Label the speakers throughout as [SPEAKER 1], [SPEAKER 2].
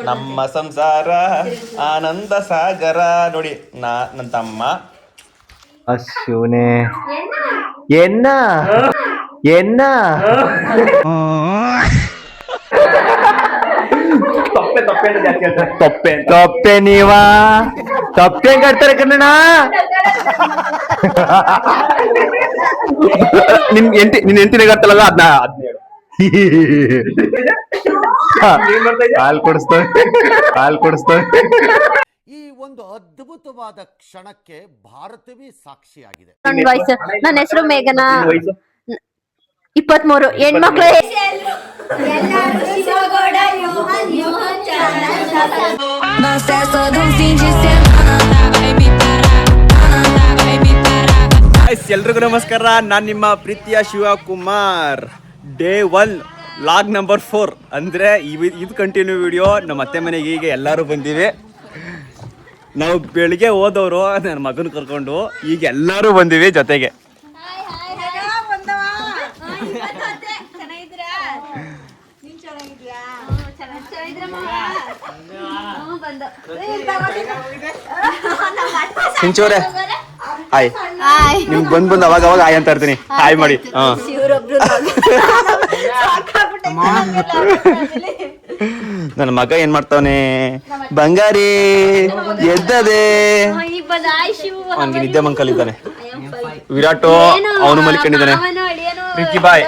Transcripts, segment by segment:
[SPEAKER 1] ನಮ್ಮ ಸಂಸಾರ ಆನಂದ ಸಾಗರ ನೋಡಿ ನನ್ನ ತಮ್ಮ
[SPEAKER 2] ಅಶ್ವನೇ ಎನ್ನ ಎನ್ನ ತೊಪ್ಪೆ ನೀವಾ ತೊಪ್ಪೆ ಕಟ್ತಾರೆ ಕನ್ನಡ ನಿನ್ ಎಂಟಿನ ಕಟ್ತಲ್ಲ ಅದ್ನ ಹಾಲು ಕೊಡಿಸ್ತೇವೆ
[SPEAKER 3] ಈ ಒಂದು ಅದ್ಭುತವಾದ ಕ್ಷಣಕ್ಕೆ ಭಾರತವೇ ಸಾಕ್ಷಿಯಾಗಿದೆ.
[SPEAKER 4] ನನ್ನ ಹೆಸರು ಮೇಘನಾ, 23 ಹೆಣ್ಮಕ್ಳು.
[SPEAKER 1] ಎಲ್ರಿಗೂ ನಮಸ್ಕಾರ. ನಾನು ನಿಮ್ಮ ಪ್ರೀತಿಯ ಶಿವಕುಮಾರ್. ಡೇ 1 ಲಾಗ್ ನಂಬರ್ 4 ಅಂದರೆ ಇದು ಕಂಟಿನ್ಯೂ ವಿಡಿಯೋ. ನಮ್ಮ ಅತ್ತೆ ಮನೆಗೆ ಈಗ ಎಲ್ಲರೂ ಬಂದಿವಿ. ನಾವು ಬೆಳಿಗ್ಗೆ ಹೋದವರು ನನ್ನ ಮಗನ ಕರ್ಕೊಂಡು ಈಗ ಎಲ್ಲರೂ ಬಂದಿವಿ ಜೊತೆಗೆ. ಸಿಂಚೋರೆ ಹಾಯ್. ನಿಮ್ಗೆ ಬಂದು ಅವಾಗ ಹಾಯ್ ಅಂತ ಇರ್ತೀನಿ. ಹಾಯ್ ಮಾಡಿ. ನನ್ನ ಮಗ ಏನ್ ಮಾಡ್ತಾವನೆ? ಬಂಗಾರಿ ಎದ್ದದೆ. ಅವನಿಗೆ ನಿದ್ದೆ ಮಂಕಲಿದ್ದಾನೆ. ವಿರಾಟು ಅವನು ಮಲ್ಕೊಂಡಿದ್ದಾನೆ. ರಿಕ್ಕಿ ಬಾಯ್.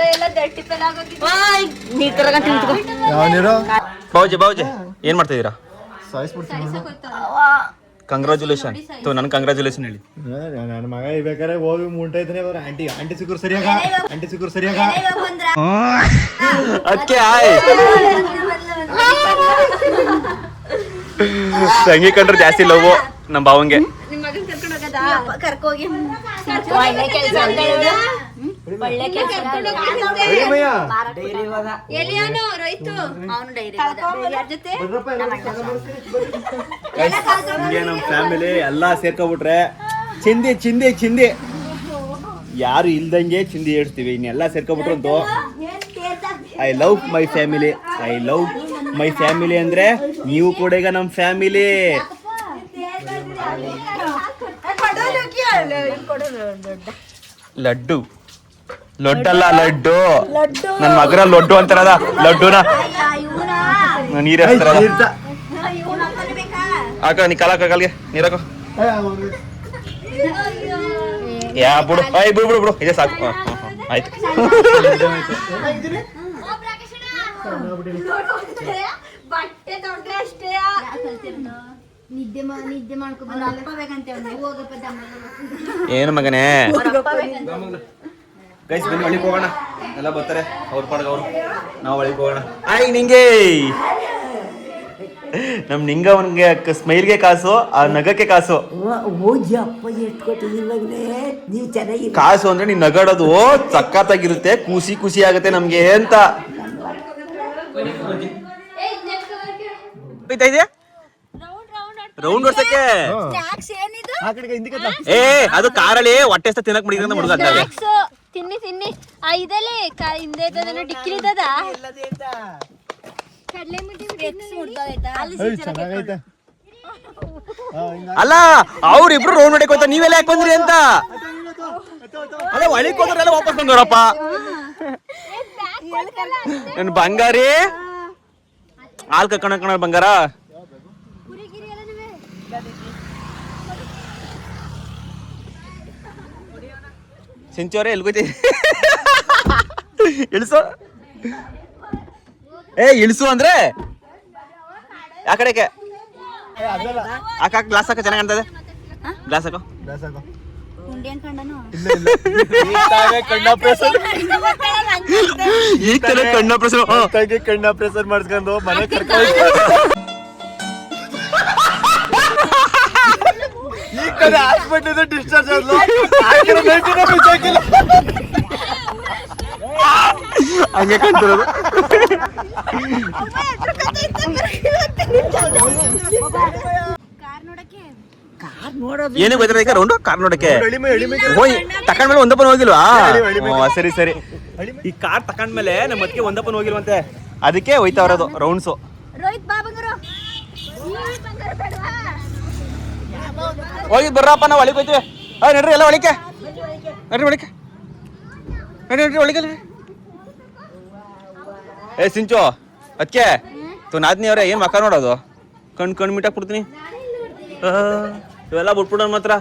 [SPEAKER 1] ಬಾವುಜಿ ಏನ್ ಮಾಡ್ತಾ ಇದೀರಾ? ಕಂಗ್ರಾಚುಲೇಷನ್. ನನ್ ಕಂಗ್ರಾಚುಲೇಷನ್ ಹೇಳಿ.
[SPEAKER 2] ನನ್ನ ಮಗ ಬೇಕಾದ್ರೆ ಹೋಗಿ ಮುಂಟ ಇದ್ದಾನೆ. ಆಂಟಿ ಸಿಕ್ಕರು ಸರಿಯಾಗ
[SPEAKER 1] ಅದಕ್ಕೆ ಆಯ್ ತಂಗಿ ಕಂಡ್ರೆ ಜಾಸ್ತಿ ಲವ್ ನಮ್ಮ ಭಾವಂಗೆ. ನಮ್ ಫ್ಯಾಮಿಲಿ ಎಲ್ಲಾ ಸೇರ್ಕೊಬಿಟ್ರೆ ಚಿಂದಿ ಯಾರು ಇಲ್ದಂಗೆ ಚಿಂದಿ ಹೇಳ್ತೀವಿ. ಇನ್ನೆಲ್ಲಾ ಸೇರ್ಕೊಬಿಟ್ರಂತೂ ಐ ಲವ್ ಮೈ ಫ್ಯಾಮಿಲಿ ಅಂದ್ರೆ ನೀವು ಕೂಡ ಈಗ ನಮ್ ಫ್ಯಾಮಿಲಿ. ಲಡ್ಡಲ್ಲ ಲಡ್ಡು. ನನ್ನ ಮಗನ ಲಡ್ಡು ಅಂತಾರದ ಲಡ್ಡುನ ನೀರ್ ಹಾಕ. ನೀ ಕಾಲಕ್ಕೆ ನೀರಾಕ. ಯಾ ಬಿಡು. ಬಿಡು ಇದೇ ಸಾಕು. ಆಯ್ತು. ಏನು ಮಗನೇ? ಗೈಸ್ ಬನ್ನಿ ಒಳಗೆ ಹೋಗೋಣ. ಎಲ್ಲ ಬರ್ತಾರೆ ಅವ್ರ ಪಾಡ್ಗ ಅವರು. ನಾವು ಒಳಗೆ ಹೋಗೋಣ. ಆಯ್ ನಿಂಗೆ ನಮ್ ನಿಂಗ ಅವನ್ಗೆ ಸ್ಮೈಲ್ಗೆ ಕಾಸು, ಆ ನಗಕ್ಕೆ ಕಾಸು. ಕಾಸು ಅಂದ್ರೆ ನೀನ್ ನಗಾಡೋದು ಸಕ್ಕತ್ತಾಗಿರುತ್ತೆ. ಖುಷಿ ಆಗುತ್ತೆ ನಮ್ಗೆ ಅಂತ. ರೌಂಡ್ ವರ್ಷಕ್ಕೆ ಅದು ಕಾರಲ್ಲಿ ಹೊಟ್ಟೆ ತಿನ್ನಕ್ ಮಾಡಿದ್ರೆ ಹುಡುಗ
[SPEAKER 4] ತಿನ್ನಿ ಇದಲ್ಲೇ ಹಿಂದೆ ಡಿಕ್ಕಿಲಿದ್ದದ
[SPEAKER 1] ಅಲ್ಲ. ಅವ್ರಿಬ್ರು ರೌಂಡ್ ಹೊಡಿಕ್ ಹೋಗ್ತಾರೆ. ನೀವೆಲ್ಲ ಯಾಕೆ ಬಂದ್ರಿ ಅಂತ. ಅದೇ ಒಳಕ್ ಹೋದ್ರೆಲ್ಲ ವಾಪಸ್ ಬಂದವ್ರಪ್ಪ. ನನ್ ಬಂಗಾರಿ ಹಾಲ್ ಕಣ್ಣ ಬಂಗಾರ. ಸಿಂಚೋರೆ ಎಲ್ಗೋಯ್ತಿ? ಇಳಿಸು. ಇಳಿಸು ಅಂದ್ರೆ ಆ ಕಡೆಗೆ ಹಾಕ. ಗ್ಲಾಸ್ ಹಾಕ. ಚೆನ್ನಾಗಿ ಕಾಣ್ತದೆ. ಗ್ಲಾಸ್ ಹಾಕೋ. ಈಗ ಕಣ್ಣ ಪ್ರೆಸರ್ ಮಾಡಿಸ್ಕೊಂಡು ಮನೆ ಕರ್ಕೊಂಡು ಹಾಸ್ಪಿಟಲ್ ಡಿಸ್ಚಾರ್ಜ್ ಆದ್ಲು. ಹಂಗೆ ಕಾಣ್ತಿರೋದು. ಏನಕ್ಕೆ ಹೋಯ್ತಾರೆ ರೌಂಡು? ಕಾರ್ ನೋಡಕ್ಕೆ ಹೋಯ್ ತಕೊಂಡ್ಮೇಲೆ ಒಂದಪ್ಪನ ಹೋಗಿಲ್ವಾ? ಸರಿ. ಈ ಕಾರ್ ತಕೊಂಡ್ಮೇಲೆ ನಮ್ಮ ಅದಕ್ಕೆ ಒಂದಪ್ಪನ ಹೋಗಿಲ್ವಂತೆ. ಅದಕ್ಕೆ ಹೋಯ್ತಾ ಇರೋದು ರೌಂಡ್ಸು. ಹೋಗಿ ಬರ್ರಪ್ಪ ನಾವು ಒಳಗೆ ಹೋಯ್ತೀವಿ. ನಡ್ರಿ ಎಲ್ಲ ಒಳಿಕೆ ನಡ್ರಿ ಒಳಿಕೆ ನಡ್ರಿ ಒಳಿಕೆ. ಏ ಸಿಂಚು ಅದಕ್ಕೆ ತು ನಾದ್ನಿ ಅವ್ರೆ ಏನು ಮಕ್ಕ ನೋಡೋದು ಕಣ್ ಮಿಟ್ಟಾಕ್ ಬಿಡ್ತೀನಿ. ಇವೆಲ್ಲ ಬಿಟ್ಬಿಡೋಣ ಮಾತ್ರ.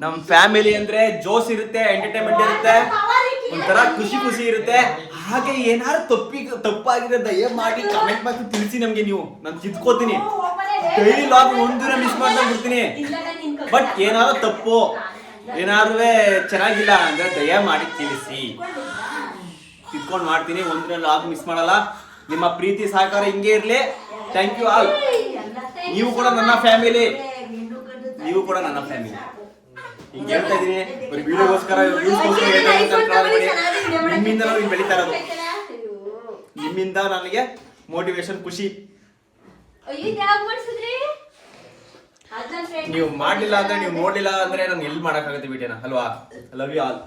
[SPEAKER 1] ನಮ್ ಫ್ಯಾಮಿಲಿ ಅಂದ್ರೆ ಜೋಶ್ ಇರುತ್ತೆ, ಎಂಟರ್ಟೈನ್ಮೆಂಟ್ ಇರುತ್ತೆ, ಒಂಥರ ಖುಷಿ ಇರುತ್ತೆ. ಹಾಗೆ ಏನಾದ್ರು ತಪ್ಪಾಗಿದೆ ದಯಮಾಡಿ ಕಮೆಂಟ್ ಮಾಡಿ ತಿಳಿಸಿ ನಮ್ಗೆ. ನೀವು ನಾನು ತಿದ್ಕೋತೀನಿ. ಡೈಲಿ ಲಾಗ್ ಒಂದಿನ ಮಿಸ್ ಮಾಡ್ತಾ ಬಿಡ್ತೀನಿ. ಬಟ್ ಏನಾದ್ರು ತಪ್ಪು ಏನಾದ್ರು ಚೆನ್ನಾಗಿಲ್ಲ ಅಂದ್ರೆ ದಯಮಾಡಿ ತಿಳಿಸಿ, ತಿದ್ಕೊಂಡು ಮಾಡ್ತೀನಿ. ಒಂದಿನ ಲಾಗ್ ಮಿಸ್ ಮಾಡಲ್ಲ. ನಿಮ್ಮ ಪ್ರೀತಿ ಸಹಕಾರ ಹಿಂಗೆ ಇರ್ಲಿ. Thank you all. ನೀವು ಕೂಡ ನನ್ನ ಫ್ಯಾಮಿಲಿ. ಹಿಂಗೆ ಹೇಳ್ತಾ ಇದೀನಿ ಬರೀ ವಿಡಿಯೋಗೋಸ್ಕರ ನಿಮ್ಮಿಂದ ನಾವು ಬೆಳೀತಾ ಇರೋದು. ನಿಮ್ಮಿಂದ ನನಗೆ ಮೋಟಿವೇಶನ್, ಖುಷಿ. ನೀವು ಮಾಡ್ಲಿಲ್ಲ ಅಂದ್ರೆ, ನೀವು ನೋಡ್ಲಿಲ್ಲ ಅಂದ್ರೆ ನಾನು ಎಲ್ಲಿ ಮಾಡಕ್ಕಾಗುತ್ತೆ ವಿಡಿಯೋನ ಅಲ್ವಾ? Love you all.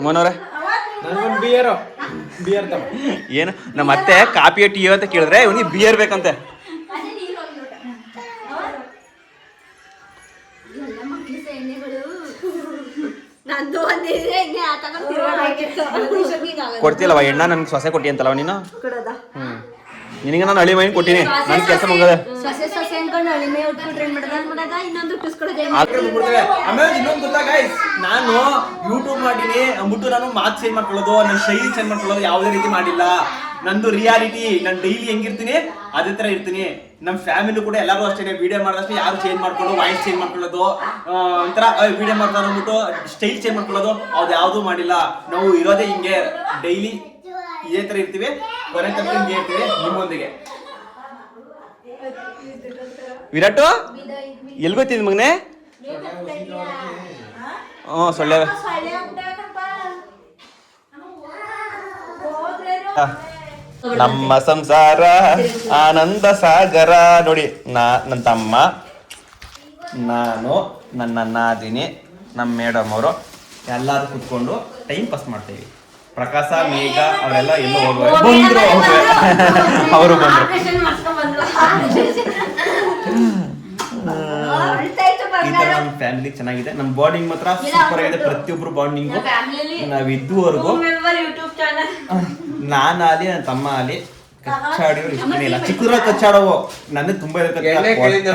[SPEAKER 1] ಮೋನವ್ರೆ ಬಿಯರ್ ಏನು ನಮ್ಮ ಅತ್ತೆ ಕಾಫಿ ಟೀ ಅಂತ ಕೇಳಿದ್ರೆ ಇವನಿಗೆ ಬಿಯರ್ ಬೇಕಂತೆ. ಕೊಡ್ತಿಲ್ಲವ ಎಣ್ಣ ನನ್ಗೆ ಸೊಸೆ ಕೊಟ್ಟಿ ಅಂತಲ್ಲವ ನೀನು? ನಿನಗೆ ನಾನು ಹಳಿ ಮೈನ್ ಕೊಟ್ಟಿನಿ. ನನ್ ಕೆಲಸ ಮುಗದೆ. ಆಮೇಲೆ ಇನ್ನೊಂದು ಗೊತ್ತಾ ಗೈಸ್, ನಾನು ಯೂಟ್ಯೂಬ್ ಮಾಡೀನಿ ಅಂದ್ಬಿಟ್ಟು ನಾನು ಮಾತು ಚೇಂಜ್ ಮಾಡ್ಕೊಳ್ಳೋದು, ನನ್ನ ಶೈಲಿ ಚೇಂಜ್ ಮಾಡ್ಕೊಳ್ಳೋದು ಯಾವುದೇ ರೀತಿ ಮಾಡಿಲ್ಲ. ನಂದು ರಿಯಾಲಿಟಿ. ನಾನು ಡೈಲಿ ಹೆಂಗಿರ್ತೀನಿ ಅದೇ ತರ ಇರ್ತೀನಿ. ನಮ್ಮ ಫ್ಯಾಮಿಲಿ ಕೂಡ ಎಲ್ಲರೂ ಅಷ್ಟೇ. ವಿಡಿಯೋ ಮಾಡಿದಷ್ಟೇ ಯಾರು ಚೇಂಜ್ ಮಾಡ್ಕೊಳ್ಳೋದು, ವಾಯ್ಸ್ ಚೇಂಜ್ ಮಾಡ್ಕೊಳ್ಳೋದು, ಒಂಥರ ವಿಡಿಯೋ ಮಾಡ್ತಾರೆ ಅಂದ್ಬಿಟ್ಟು ಸ್ಟೈಲ್ ಚೇಂಜ್ ಮಾಡ್ಕೊಳ್ಳೋದು ಅದು ಯಾವುದೂ ಮಾಡಿಲ್ಲ. ನಾವು ಇರೋದೇ ಹಿಂಗೆ, ಡೈಲಿ ಇದೇ ತರ ಇರ್ತೀವಿ. ಕೊನೆ ತನಕ ಹಿಂಗೆ ಇರ್ತೀವಿ ನಿಮ್ಮೊಂದಿಗೆ. ವಿರಾಟು ಎಲ್ಲಿ ಗೊತ್ತಿದ್ ಮಗನೆ? ಸೊಳ್ಳೆ ನಮ್ಮ ಸಂಸಾರ ಆನಂದ ಸಾಗರ. ನೋಡಿ ನನ್ನ ತಮ್ಮ, ನಾನು, ನನ್ನ ನಾದಿನಿ, ನಮ್ಮ ಮೇಡಮ್ ಅವರು ಎಲ್ಲರೂ ಕುತ್ಕೊಂಡು ಟೈಮ್ ಪಾಸ್ ಮಾಡ್ತೀವಿ. ಪ್ರಕಾಶ, ಮೇಘ ಅವರೆಲ್ಲ ಎಲ್ಲೋ ಹೋಗುವ ಅವರು ಬಂದ್ರು. ಈ ತರ ನಮ್ಮ ಫ್ಯಾಮಿಲಿ ಚೆನ್ನಾಗಿದೆ. ನಮ್ಮ ಬಾಂಡಿಂಗ್ ಮಾತ್ರ ಸೂಪರ್ ಆಗಿದೆ. ಪ್ರತಿಯೊಬ್ರು ಬಾಂಡಿಂಗು ನಾವ್ ಇದುವರೆಗೂ ನಾನಾಲಿ ನನ್ನ ತಮ್ಮ ಆಲಿ ಕಚ್ಚಾಡಿಯವ್ರು ಇಷ್ಟನೇ ಇಲ್ಲ. ಚಿಕ್ಕದ್ರಲ್ಲಿ ಕಚ್ಚಾಡವು ನನ್ನ ತುಂಬಾ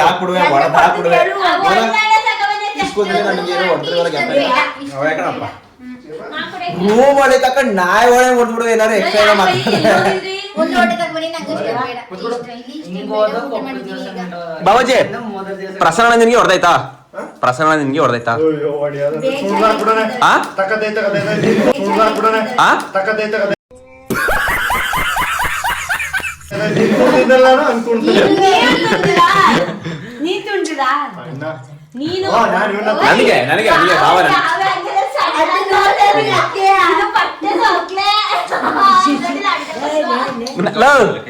[SPEAKER 1] ಹಾಕ್ಬಿಡುವೆ, ಒಳದ ಹಾಕ್ಬಿಡುವೆ. ರೂಮ್ ಒಳಗೆ ತಕೊಂಡು ನಾಯಿ ಒಳಗೆ ಹೊಡ್ಬಿಡುವೆ. ಏನಾರು ಎಕ್ಸ್ಟ್ರಾ ಬಾಬಾಜಿ ಪ್ರಸನ್ನ ನಿನ್ಗೆ ಹೊಡೆದಾಯ್ತಾ? ಪ್ರಸನ್ನ ನಿನ್ಗೆ ಹೊಡೆದಾಯ್ತಾ? ನನಗೆ ನನಗೆ ಭಾವನೆ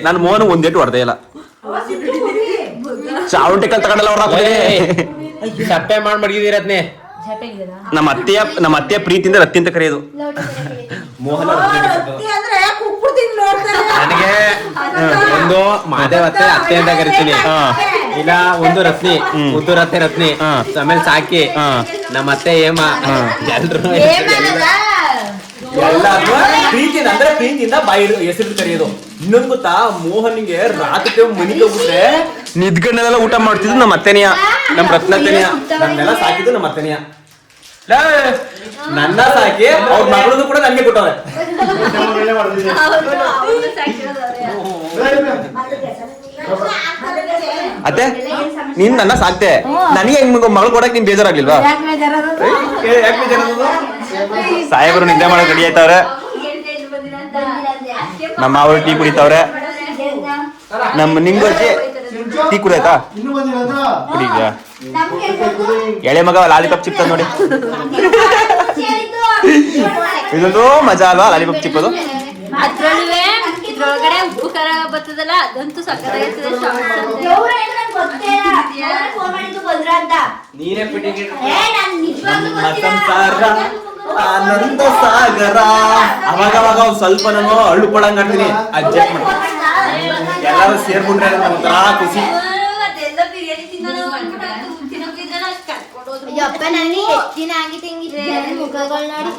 [SPEAKER 1] ನಾನು ಮೋಹನ್ ಒಂದೇಟು ಹೊಡೆದೇ ಇಲ್ಲ. ಚಾವುಂಟಿಕಲ್ ತಗೊಂಡಲ್ಲ ಅವ್ರ
[SPEAKER 5] ಸಪ್ಪೆ ಮಾಡಿ ಮಡಗಿದಿರತ್ನೆ.
[SPEAKER 1] ನಮ್ಮ ಅತ್ತೆಯ ಪ್ರೀತಿಯಿಂದ ರತ್ತಿ ಅಂತ ಕರೆಯೋದು. ಮೋಹನ್
[SPEAKER 5] ನನಗೆ ಒಂದು ಮಾದೇವತ್ತೆ ಅತ್ತೆ ಅಂತ ಕರಿತೀನಿ. ಇಲ್ಲ ಒಂದು ರತ್ನಿ, ಮುದ್ದು ರತ್ನೆ ರತ್ನಿ, ಆಮೇಲೆ ಸಾಕಿ, ನಮ್ಮ ಅತ್ತೆ ಹೇಮ, ಎಲ್ರು
[SPEAKER 1] ಎಲ್ಲಾರು ಪ್ರೀತಿಯಿಂದ ಅಂದ್ರೆ ಪ್ರೀತಿಯಿಂದ ಬಾಯಿ ಹೆಸರು ಕರೆಯೋದು. ಇನ್ನೊಂದು ಗೊತ್ತಾ, ಮೋಹನ್ಗೆ ರಾತ್ರಿ ಮನೆಗೆ ಹೋಗ್ಬಿಟ್ರೆ ನಿದ್ಗಣ್ಣೆಲ್ಲ ಊಟ ಮಾಡ್ತಿದ್ದು ನಮ್ಮ ಅತ್ತೆನೆಯ, ನಮ್ಮ ರತ್ನತ್ತೆನೆಯ. ನನ್ನೆಲ್ಲ ಸಾಕಿದ್ದು ನಮ್ಮ ಅತ್ತೆನೆಯ. ನನ್ನ ಸಾಕಿ ಅವ್ರ ಮಗಳದು ಕೂಡ ನನ್ಗೆ ಕೊಟ್ಟವ್ರೆ. ಅತ್ತೆ ನೀನ್ ನನ್ನ ಸಾಕ್ತೆ, ನನಗೆ ಹೆಂಗ್ ಮಗಳು ಕೊಡಕ್ ನಿನ್ ಬೇಜಾರಾಗ್ಲಿಲ್ವಾ? ಸಾಹೇಬರು ನಿದ್ದೆ ಮಾಡಕ್ ರೆಡಿ ಆಯ್ತವ್ರೆ. ನಮ್ಮ ಅವರು ಟೀ ಕುಡಿತಾವ್ರೆ. ನಮ್ಮ ನಿಂಗೋಜಿ ಟೀ ಕುಡಿಯಾಯ್ತಾ? ಕುಡಿದ್ಯಾ? ಎಳೆ ಮಗ ಲಾಲಿಪಾಪ್ ಚಿಪ್ತ ನೋಡಿ. ಇದೊಂದು ಮಜಾ ಅಲ್ವಾ ಲಾಲಿಪಾಪ್ ಚಿಪ್ಪದು?
[SPEAKER 4] ಇದ್ರೊಳಗಡೆ ಉಪ್ಪು ಖಾರ ಬರ್ತದಲ್ಲ, ಅದಂತೂ ಸಕ್ಕತ್ತಾಗಿರ್ತದೆ.
[SPEAKER 5] ನೀನೇ ಪಿಟಿಗೆ
[SPEAKER 1] ನಮ್ಮ ಸಂಸಾರ ಆನಂದ ಸಾಗರ. ಅವಾಗ ಒಂದ್ ಸ್ವಲ್ಪ ನಾನು ಅಳ್ಳು ಪಡಂಗ್ ಆಡ್ತೀನಿ, ಅಡ್ಜಸ್ಟ್ ಮಾಡ್ತೀನಿ. ಎಲ್ಲರೂ ಸೇರ್ಬಿಟ್ರೆ ಒಂಥರ ಖುಷಿ.
[SPEAKER 4] ಅಪ್ಪ ನನಗೆ ಎಷ್ಟು ದಿನ ಆಗಿತ್ತು ಹಿಂಗಿದ್ರೆ ಮುಖಗಳು ನೋಡಿ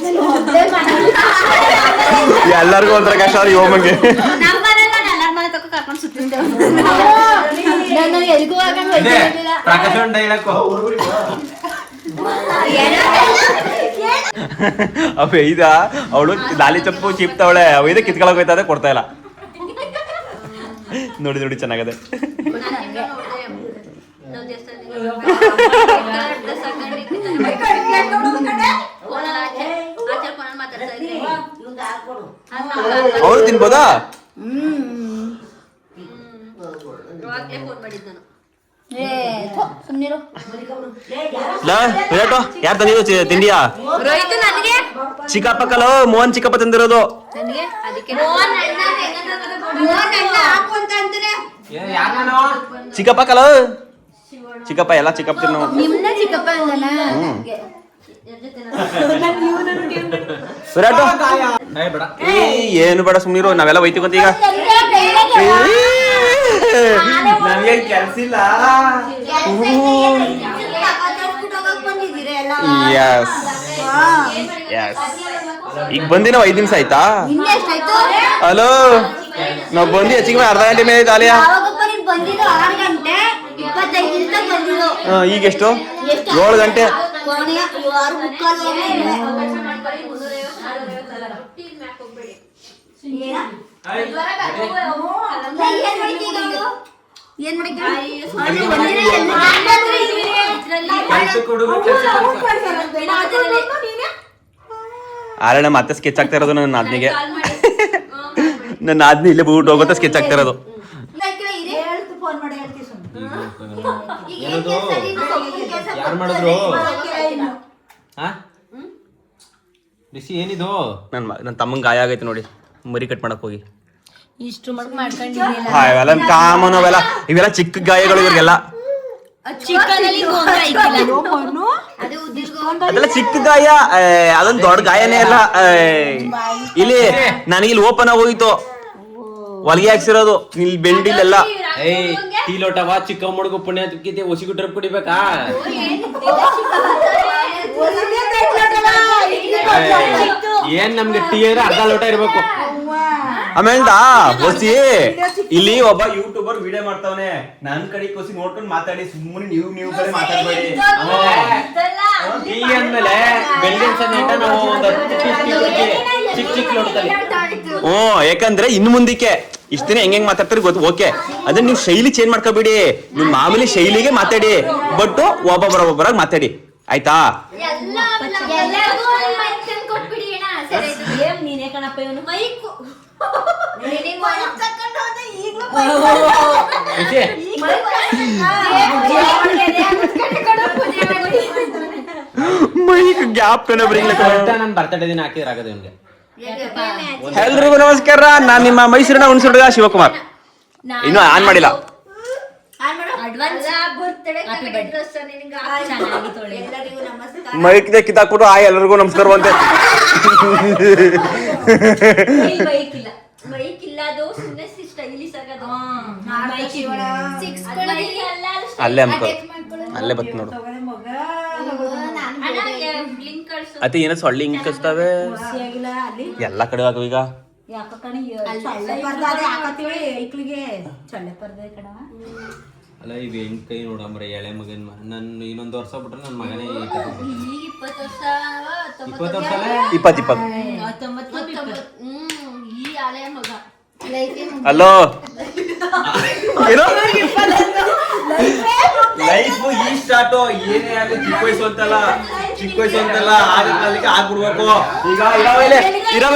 [SPEAKER 1] ಎಲ್ಲರಿಗೂ ಒಂಥರ ಕಷ್ಟ ಅವ್ರಿಗೆ ಹೋಗಂಗೆ.
[SPEAKER 4] ನಮ್ಮ ಮನೆ ಎಲ್ಲರ ಮನೆ ತಕ್ಕ ಕರ್ಕೊಂಡು ಸುತ್ತಿದ್ದೆ ನಾನು ಎಲ್ಗೂ
[SPEAKER 5] ಪ್ರಕಾಶ್ ಡೈಲಾಗ್
[SPEAKER 1] ಅವ ಇದ ಅವಳು ದಾಲಿ ಚಪ್ಪು ಚಿಪ್ತಾವಳೆ ಅವ ಇದ ಕಿತ್ಕೊಳಕ್ ಹೋಯ್ತದೆ ಕೊಡ್ತಾ ಇಲ್ಲ. ನೋಡಿ ಚೆನ್ನಾಗದೆ. ಅವ್ರು ತಿನ್ಬೋದಾ? ಯಾರು ತಂದಿದ್ದು ತಿಂಡಿಯಾ? ಚಿಕ್ಕಪ್ಪಕ್ಕಲ್ಲ ಮೋಹನ್ ಚಿಕ್ಕಪ್ಪ ತಂದಿರೋದು. ಚಿಕ್ಕಪ್ಪಕ್ಕಲ್ಲ ಚಿಕ್ಕಪ್ಪ ಎಲ್ಲ ಚಿಕ್ಕಪ್ಪ ತಿನ್ನು.
[SPEAKER 4] ಚಿಕ್ಕಪ್ಪ
[SPEAKER 1] ಏನು ಬೇಡ ಸುಮ್ನಿರು, ನಾವೆಲ್ಲ ಒಯ್ತಿಕೊಂತ ಈಗ. ನಮ್ಗೆ ಕೆಲ್ಸ ಇಲ್ಲ. ಈಗ ಬಂದಿ ನಾವು 5 ನಿಮಿಷ ಆಯ್ತಾ? ಹಲೋ, ನಾವ್ ಬಂದಿ ಹೆಚ್ಚಿಗೆ ಅರ್ಧ ಗಂಟೆ ಮೇಲೆ ಆಯ್ತು ಆಲಯ. ಈಗ ಎಷ್ಟು? 7 ಗಂಟೆ. ಆದ್ರೆ ನಮ್ಮ ಮತ್ತೆ ಸ್ಕೆಚ್ ಆಗ್ತಾ ಇರೋದು ನನ್ನ ನಾದ್ನಿಗೆ. ನನ್ನ ನಾದ್ನಿ ಇಲ್ಲೇ ಬಿಟ್ಟು ಹೋಗುತ್ತೆ ಸ್ಕೆಚ್ ಆಗ್ತಾ ಇರೋದು.
[SPEAKER 5] ಯಾರು ಮಾಡಿದ್ರು? ರಿಷಿ ಏನಿದು?
[SPEAKER 1] ನನ್ನ ತಮ್ಮಂಗೆ ಗಾಯ ಆಗೈತೆ ನೋಡಿ, ಮರಿ ಕಟ್ ಮಾಡಕ್ ಹೋಗಿ.
[SPEAKER 4] ಇಷ್ಟು ಮಾಡ್ಕೊಂಡಿದ್ದೀನಿಲ್ಲ.
[SPEAKER 1] ಇವೆಲ್ಲ ಕಾಮನ್, ಅವೆಲ್ಲ ಇವೆಲ್ಲ ಚಿಕ್ಕ ಗಾಯಗಳು ಇವ್ರಿಗೆಲ್ಲ. ಅದೆಲ್ಲ ಚಿಕ್ಕ ಗಾಯ, ಅದೊಂದು ದೊಡ್ಡ ಗಾಯನೇ ಅಲ್ಲ. ಇಲ್ಲಿ ನನಗಿಲ್ಲಿ ಓಪನ್ ಆಗಿ ಹೋಗಿತ್ತು, ಹೊಲಿಗೆ ಹಾಕ್ಸಿರೋದು. ಇಲ್ಲಿ ಬೆಂಡಿಲೆಲ್ಲ
[SPEAKER 5] ಟೀ ಲೋಟವಾ ಚಿಕ್ಕ ಮುಡುಗು ಪುಣ್ಯ ತುಕ್ಕಿತೆ ಒಸಿಗು ಡ್ರಪ್ ಕುಡಿಬೇಕಾ? ಏನ್ ನಮ್ಗೆ ಟೀ ಅಂದ್ರೆ ಅರ್ಧ ಲೋಟ ಇರ್ಬೇಕು.
[SPEAKER 1] ಆಮೇಲೆ ಬಸ್ಸಿ ಇಲ್ಲಿ ಒಬ್ಬ ಯೂಟ್ಯೂಬರ್ ವಿಡಿಯೋ ಮಾಡ್ತಾವನೆ, ನನ್ ಕಡೆ ಕೊಸಿ ನೋಡ್ಕೊಂಡು ಮಾತಾಡಿ, ಸುಮ್ಮನೆ ನೀವು ಕಡೆ ಮಾತಾಡ್ಬೇಡಿ.
[SPEAKER 5] ಟೀ ಅಂದ್ಮೇಲೆ ಬೆಳಗಿನ ಸಂಜೆ ನಾವು ಒಂದು ಚಿಕ್ಕ ಲೋಟದಲ್ಲಿ.
[SPEAKER 1] ಯಾಕಂದ್ರೆ ಇನ್ನು ಮುಂದಕ್ಕೆ ಇಷ್ಟ ದಿನ ಹೆಂಗ್ ಮಾತಾಡ್ತಾರೆ ಗೊತ್ತು, ಓಕೆ. ಅದನ್ನ ನೀವು ಶೈಲಿ ಚೇಂಜ್ ಮಾಡ್ಕೋಬೇಡಿ, ನಿಮ್ ಮಾಮೂಲಿ ಶೈಲಿಗೆ ಮಾತಾಡಿ, ಬಟ್ ಒಬ್ಬೊಬ್ಬರಾಗಿ ಮಾತಾಡಿ, ಆಯ್ತಾ?
[SPEAKER 4] ನೀನೇ ಕಣಪ್ಪ ಇವನು ಮೈಕು
[SPEAKER 1] ಮೈಕ್ ಗ್ಯಾಪ್
[SPEAKER 5] ನನ್ ಬರ್ತಡೇ ದಿನ ಹಾಕಿದ್ರೆ ಆಗದೆ ಇವ್ನಿಗೆ.
[SPEAKER 1] ಎಲ್ರಿಗೂ ನಮಸ್ಕಾರ, ನಾನ್ ನಿಮ್ಮ ಮೈಸೂರಿನ ಹುಣಸೂರ್ಗ ಶಿವಕುಮಾರ್. ಇನ್ನು ಆನ್ ಮಾಡಿಲ್ಲ. ಮೈಕ್ ಕಿತ್ತಾಕ್ಬಿಟ್ಟು ಎಲ್ಲರಿಗೂ ನಮಸ್ಕಾರ ಅಂತೆ. ಅಲ್ಲೇ ಅಲ್ಲೇ ಬತ್ ನೋಡು. ಅತಿ ಏನೋ ಸೊಳ್ಳೆ ಹಿಂಗ್ ಕಚ್ತಾವೆ ಎಲ್ಲ ಕಡೆ ಆಗು ಈಗ.
[SPEAKER 5] ಅಲ್ಲ ಈಗ ಹೆಂಗ್ ಕೈ ನೋಡಂಬ್ರೆ ಎಳೆ ಮಗನ್ ನನ್ ಇನ್ನೊಂದು ವರ್ಷ ಬಿಟ್ರೆ ನನ್ ಮಗನೇ 20 ವರ್ಷ
[SPEAKER 1] 20 ಹಲೋ ಏನೋ ಲೈಫ್ ಈ ಸ್ಟಾರ್ಟ್ ಏನೇ ಆಗಲಿ ಚಿಕ್ಕ ವಯಸ್ಸು ಅಂತಲ್ಲ ಆಗ್ಬಿಡ್ಬೇಕು ಈಗ. ಇರೋ